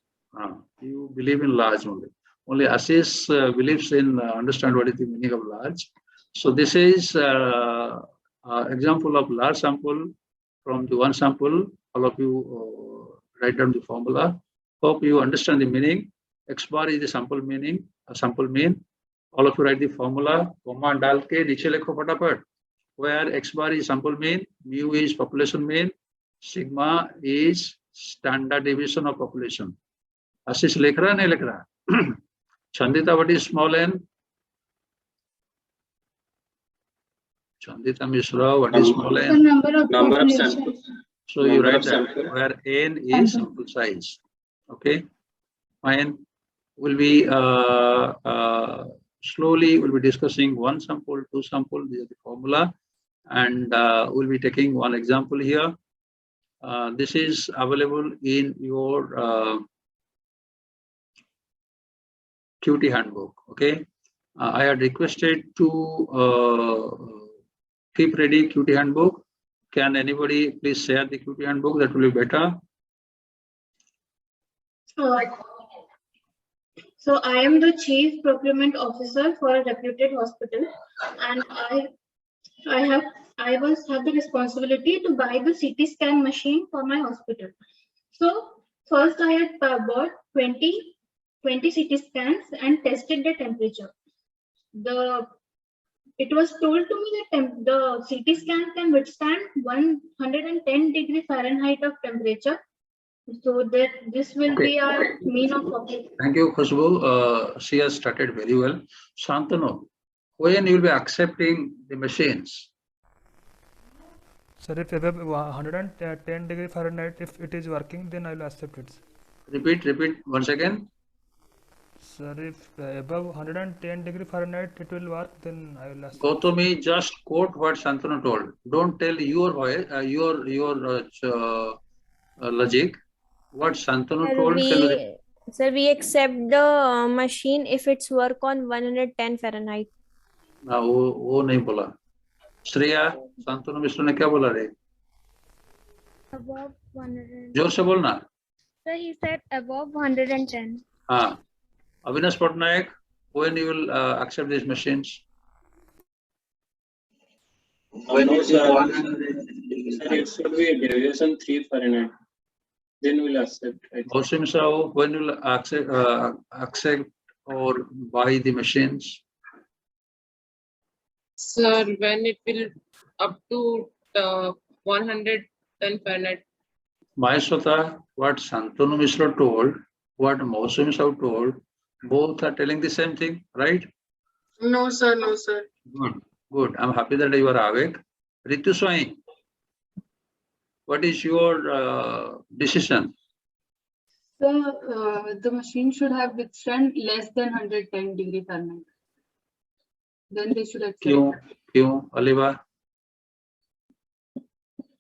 You believe in large only. Only Assis believes in understand what is the meaning of large. So this is example of large sample from the one sample. All of you write down the formula. Hope you understand the meaning. X bar is the sample meaning, sample mean. All of you write the formula. Comma डाल के नीचे लिखो फटाफट. Where X bar is sample mean, mu is population mean, sigma is standard deviation of population. Assis लिख रहा नहीं लिख रहा? Chandita, what is small n? Chandita Mishra, what is small n? The number of samples. So you write that where n is sample size. Okay, fine. We'll be slowly we'll be discussing one sample, two sample. This is the formula, and we'll be taking one example here. This is available in your QT handbook. Okay, I had requested to keep ready QT handbook. Can anybody please share the QT handbook? That will be better. So I am the Chief Procurement Officer for a reputed hospital, and I have the responsibility to buy the CT scan machine for my hospital. So first I had bought 20 CT scans and tested the temperature. It was told to me that the CT scan can withstand 110 degree Fahrenheit of temperature. So that this will be our mean of population. Thank you, Khushbu. She has started very well. Shantanu, when you will be accepting the machines? Sir, if above 110 degree Fahrenheit, if it is working, then I will accept it. Repeat once again. Sir, if above 110 degree Fahrenheit it will work, then I will accept. Gautami, just quote what Shantanu told. Don't tell your voice, your logic. What Shantanu told. Sir, we accept the machine if it's work on 110 Fahrenheit. ना वो नहीं बोला. श्रेया, शांतनु मिश्र ने क्या बोला रे? Above 100. जोर से बोलना. So he said above 110. हाँ. Avinash Patnaik, when you will accept these machines? When it should be deviation 3 Fahrenheit. Then we'll accept. Osim Sao, when you will accept or buy the machines? Sir, when it will up to 110 Fahrenheit. Maheshwata, what Shantanu Mishra told, what Mausim Sao told, both are telling the same thing, right? No, sir. No, sir. Good. I'm happy that you are awake. Ritu Swai, what is your decision? So the machine should have withstand less than 110 degree Fahrenheit. Then they should accept. Kyun, Aliva?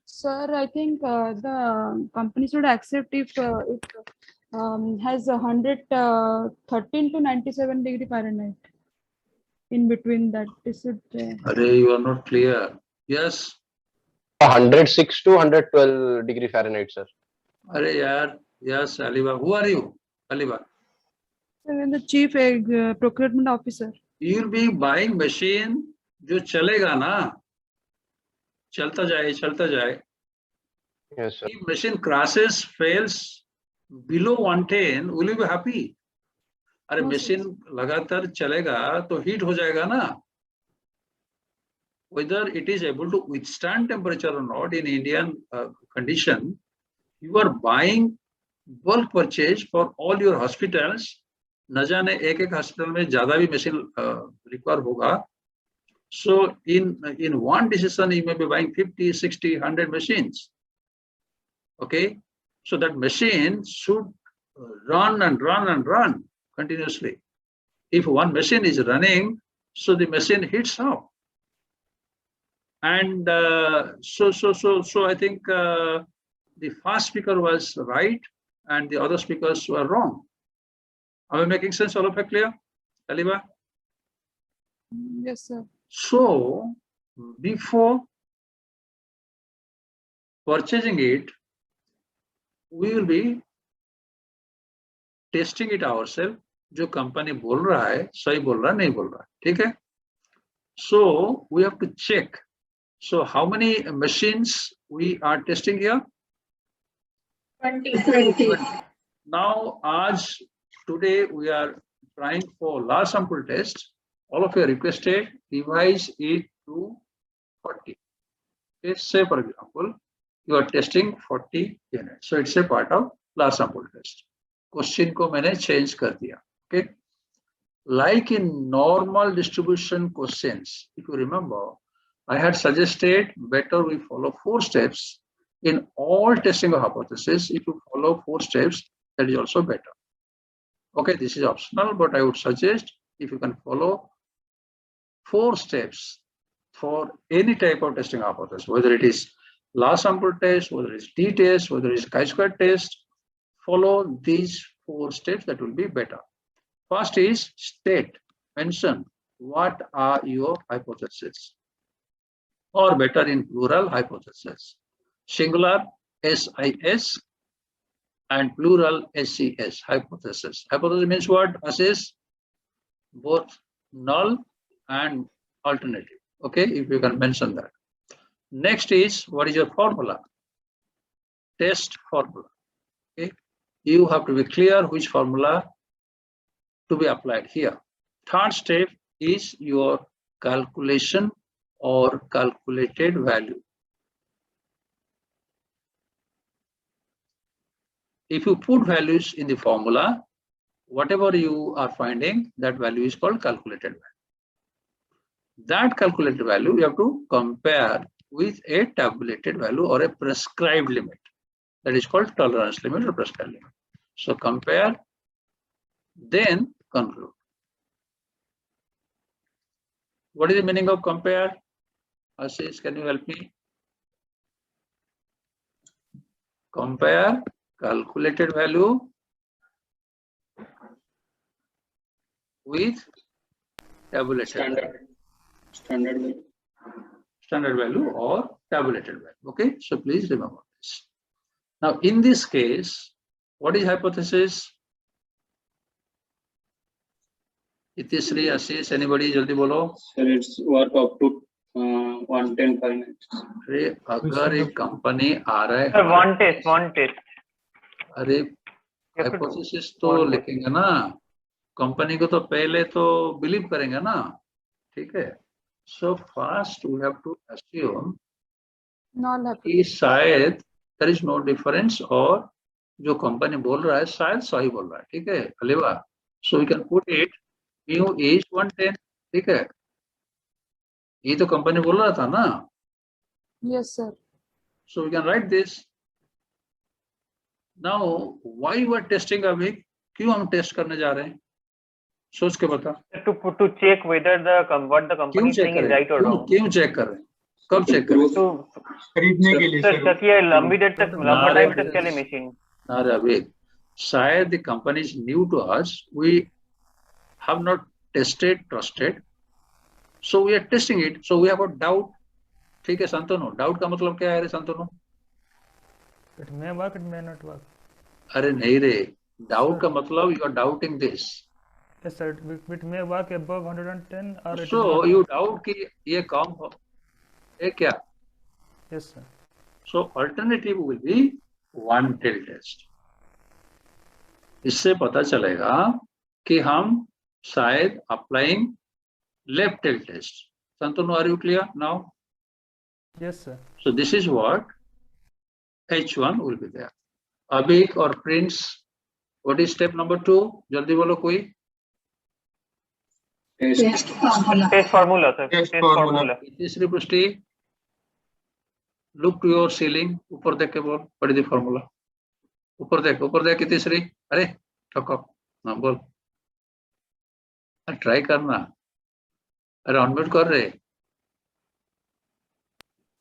Sir, I think the company should accept if has 113 to 97 degree Fahrenheit. In between that, is it? Arey, you are not clear. Yes. 106 to 112 degree Fahrenheit, sir. Arey yaar, yes, Aliba. Who are you, Aliba? I'm the chief procurement officer. You'll be buying machine जो चलेगा ना, चलता जाए. Yes, sir. If machine crashes, fails below 110, will you be happy? अरे machine लगातार चलेगा तो heat हो जाएगा ना. Whether it is able to withstand temperature or not in Indian condition, you are buying bulk purchase for all your hospitals. न जाने एक hospital में ज़्यादा भी machine require होगा. So in one decision, you may be buying 50, 60, 100 machines. Okay, so that machine should run and run and run continuously. If one machine is running, so the machine heats up. And so I think the first speaker was right and the other speakers were wrong. Am I making sense? All of it clear? Aliba? Yes, sir. So before purchasing it, we will be testing it ourselves. जो company बोल रहा है सही बोल रहा है नहीं बोल रहा है, ठीक है? So we have to check. So how many machines we are testing here? 20. Now today we are trying for large sample test. All of you are requested revise it to 40. Okay, say for example you are testing 40 units, so it's a part of large sample test. Question को मैंने change कर दिया. Okay, like in normal distribution questions, if you remember, I had suggested better we follow 4 steps in all testing of hypothesis. If you follow 4 steps, that is also better. Okay, this is optional, but I would suggest if you can follow 4 steps for any type of testing hypothesis, whether it is large sample test, whether it is t-test, whether it is chi-square test, follow these 4 steps, that will be better. First is state, mention what are your hypotheses, or better in plural, hypothesis. Singular SIS and plural SES, hypothesis. Hypothesis means what? Assess both null and alternative. Okay, if you can mention that. Next is what is your formula? Test formula. Okay, you have to be clear which formula to be applied here. Third step is your calculation or calculated value. If you put values in the formula, whatever you are finding, that value is called calculated value. That calculated value you have to compare with a tabulated value or a prescribed limit. That is called tolerance limit or prescribed limit. So compare, then conclude. What is the meaning of compare? Ashish, can you help me? Compare calculated value with tabulated standard value or tabulated value. Okay, so please remember this. Now in this case, what is hypothesis? Itisri, Ashish, anybody jaldi bolo? Sir, it's work up to 110 Fahrenheit. अरे अगर एक company आ रहा है, one test. अरे hypothesis तो लिखेंगे ना, company को तो पहले तो बिलीव करेंगे ना, ठीक है? So first we have to assume कि शायद there is no difference और जो कंपनी बोल रहा है शायद सही बोल रहा है, ठीक है अलीबा? So we can put it mu is 110, ठीक है? ये तो कंपनी बोल रहा था ना? Yes, sir. So we can write this. Now why we are testing अभी? क्यों हम टेस्ट करने जा रहे हैं? सोच के बता. To check whether what the company is saying is right or wrong. क्यों चेक कर रहे हैं? कब चेक कर रहे हैं? तो खरीदने के लिए सर ये लंबी देर तक लंबा टाइम तक चले मशीन. अरे अभी शायद the company is new to us, we have not tested, trusted, so we are testing it, so we have a doubt. ठीक है संतनु, डाउट का मतलब क्या है रे Santanu? It may work, it may not work. अरे नहीं रे, डाउट का मतलब you are doubting this. Yes, sir. It may work above 110 or it So will not you work. doubt कि ये कम हो, ये क्या? Yes, sir. So alternative will be one tail test. इससे पता चलेगा कि हम शायद applying left tail test. Santanu, are you clear now? Yes, sir. So this is what H1 will be there. Abhik or Prince, what is step number 2? jaldi bolo koi. Test formula, sir. Test formula. तीसरी पुष्टि, look to your ceiling, ऊपर देख के बोल, पढ़ी दी formula. ऊपर देख की तीसरी, अरे ठको, हाँ बोल, ट्राई करना, अरे अनम्यूट कर रहे.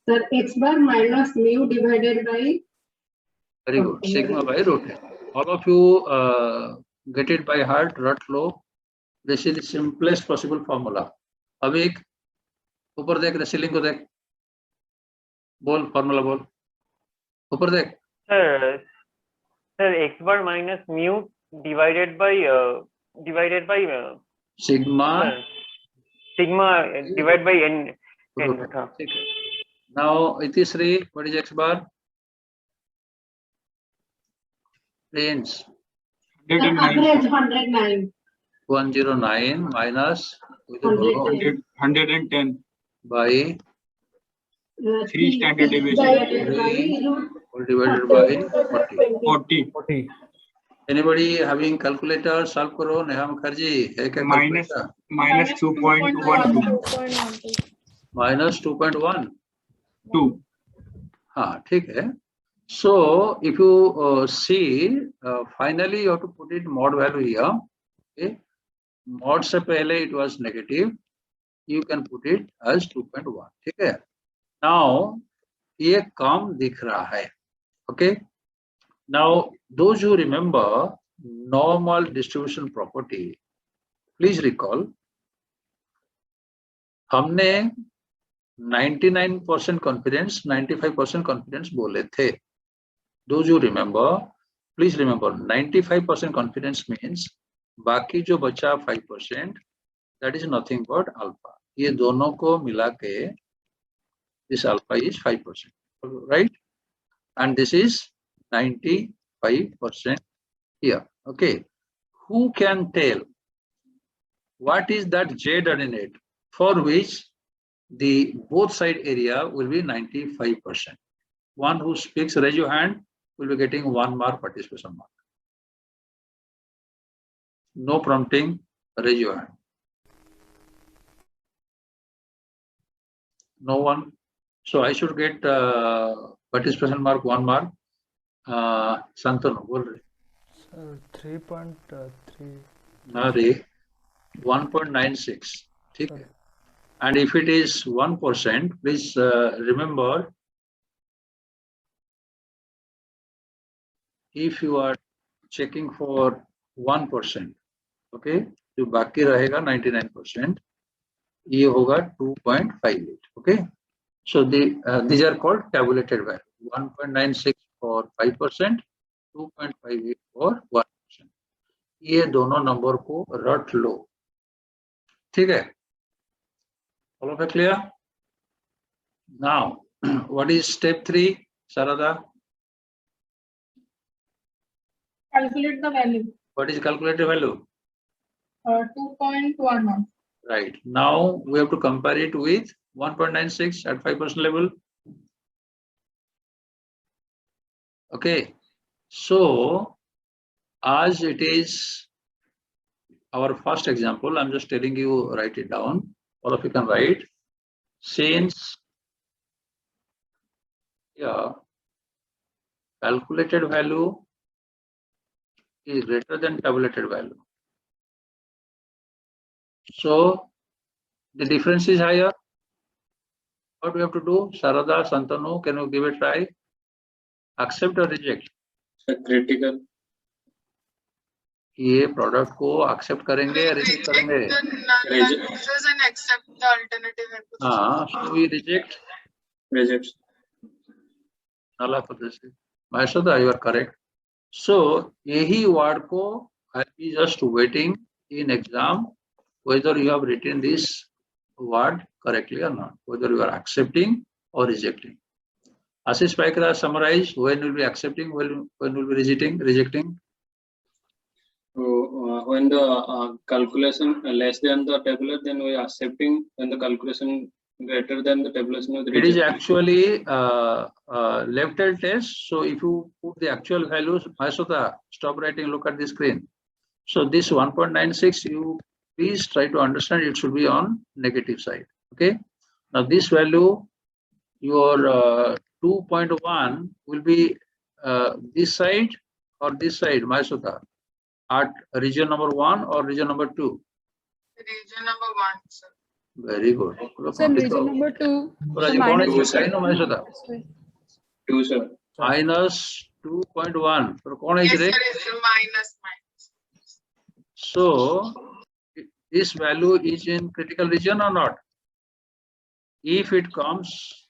Sir, x bar minus mu divided by. Very good. Sigma by root. All of you get it by heart, rut low. This is the simplest possible formula. अभी ऊपर देख, ceiling को देख, बोल formula बोल, ऊपर देख. Sir, x bar minus mu divided by sigma divided by n. ठीक है. Now इतिश्री, what is x bar? Prince. Average 109. 109 minus 110 by 3 standard deviation divided by 40. Anybody having calculator? Solve करो. नेहा मुखर्जी है क्या? minus 2.12. Minus 2.1. हाँ ठीक है. So if you see, finally you have to put it mod value here. Okay. Mod से पहले it was negative. You can put it as 2.1. ठीक है. Now ये कम दिख रहा है. Okay. Now those who remember normal distribution property, please recall, हमने 99% confidence, 95% confidence बोले थे. Those who remember, please remember 95% confidence means बाकी जो बचा 5%, that is nothing but alpha. ये दोनों को मिला के this alpha is 5%, right? And this is 95% here. Okay. Who can tell what is that Z ordinate for which the both side area will be 95%? One who speaks, raise your hand, will be getting 1 mark participation mark. No prompting, raise your hand. No one. So I should get participation mark 1 mark. Santanu, बोल रहे. 3.3. ना रे, 1.96. ठीक है. And if it is 1%, please remember, if you are checking for 1%, okay, जो बाकी रहेगा 99%, ये होगा 2.58. Okay. So these are called tabulated value. 1.96 for 5%, 2.58 for 1%. ये दोनों नंबर को रट लो. ठीक है. All of it clear? Now, what is step 3, Sarada? Calculate the value. What is calculated value? 2.11. Right. Now we have to compare it with 1.96 at 5% level. Okay. So, as it is our first example, I'm just telling you, write it down. All of you can write. Since calculated value is greater than tabulated value, so the difference is higher. What we have to do? Sarada, Santanu, can you give a try? Accept or reject? Critical. ये product को accept करेंगे या reject करेंगे? हाँ, so we reject null hypothesis. Maheshwara, you are correct. So यही word को I be just waiting in exam whether you have written this word correctly or not, whether you are accepting or rejecting. Ashish Paikra, summarize when will be accepting, when will be rejecting. So when the calculation less than the tabular, then we are accepting. When the calculation greater than the tabulation, it is actually left-hand test. So if you put the actual values, Maheshwara, stop writing, look at the screen. So this 1.96, you please try to understand it should be on negative side. Okay. Now this value, your 2.1 will be this side or this side, Maheshwara, at region number 1 or region number 2? Region number 1, sir. Very good. Sir, region number 2. So minus 2, sir. Minus 2.1. So yes, sir, it's minus. So this value is in critical region or not? If it comes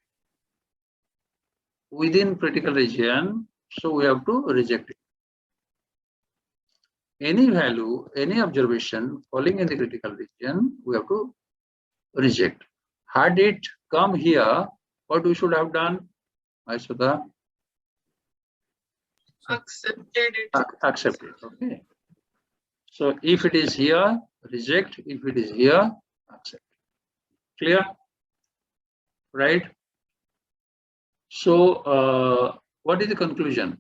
within critical region, so we have to reject it. Any value, any observation falling in the critical region, we have to reject. Had it come here, what we should have done, Maheshwara? Accepted it. Accept it. Okay. So if it is here, reject. If it is here, accept. Clear? Right? So what is the conclusion?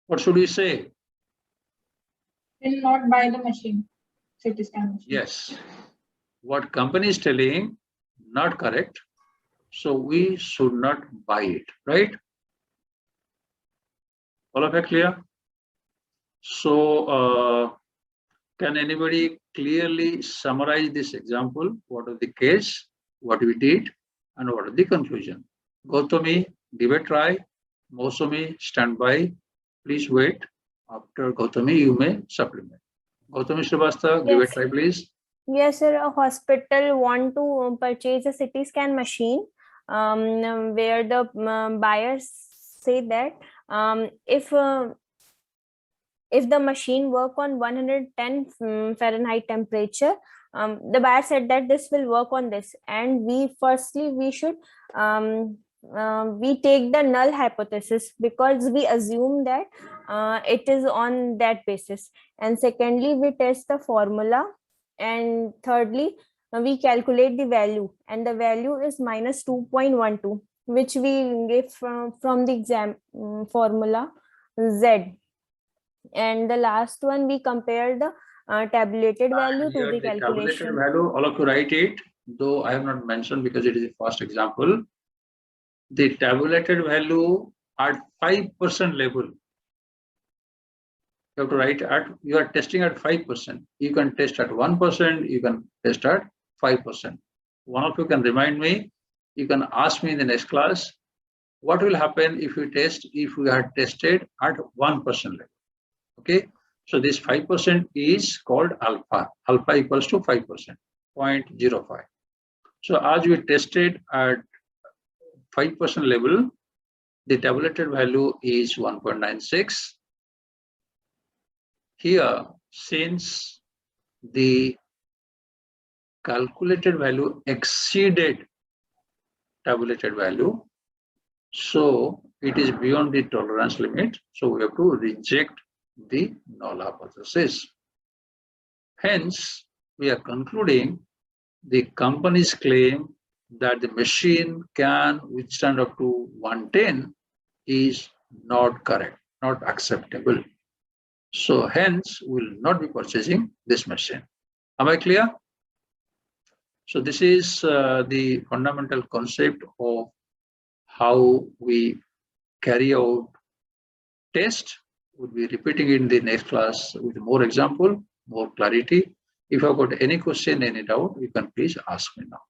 What should we say? Will not buy the machine. CT scan machine. Yes. What company is telling, not correct. So we should not buy it, right? All of it clear? So can anybody clearly summarize this example? What is the case, what we did, and what is the conclusion? Gautami, give a try. Mosami, stand by. Please wait. After Gautami, you may supplement. Gautami Srivastava, give a try, please. Yes, sir. A hospital want to purchase a CT scan machine, where the buyers say that if the machine work on 110 Fahrenheit temperature, the buyer said that this will work on this, and we should we take the null hypothesis because we assume that it is on that basis, and secondly we test the formula, and thirdly we calculate the value, and the value is minus 2.12, which we get from the exam formula Z. And the last one, we compare the tabulated value to the calculation. Tabulated value, all of you write it, though I have not mentioned because it is a first example. The tabulated value at 5% level, you have to write at, you are testing at 5%. You can test at 1%, you can test at 5%. One of you can remind me, you can ask me in the next class, what will happen if we had tested at 1% level? Okay, so this 5% is called alpha. Alpha equals to 5%, 0.05. So as we tested at 5% level, the tabulated value is 1.96. Here, since the calculated value exceeded tabulated value, so it is beyond the tolerance limit. So we have to reject the null hypothesis. Hence, we are concluding the company's claim that the machine can withstand up to 110 is not correct, not acceptable. So hence, we will not be purchasing this machine. Am I clear? So this is the fundamental concept of how we carry out test. We'll be repeating in the next class with more example, more clarity. If you have got any question, any doubt, you can please ask me now.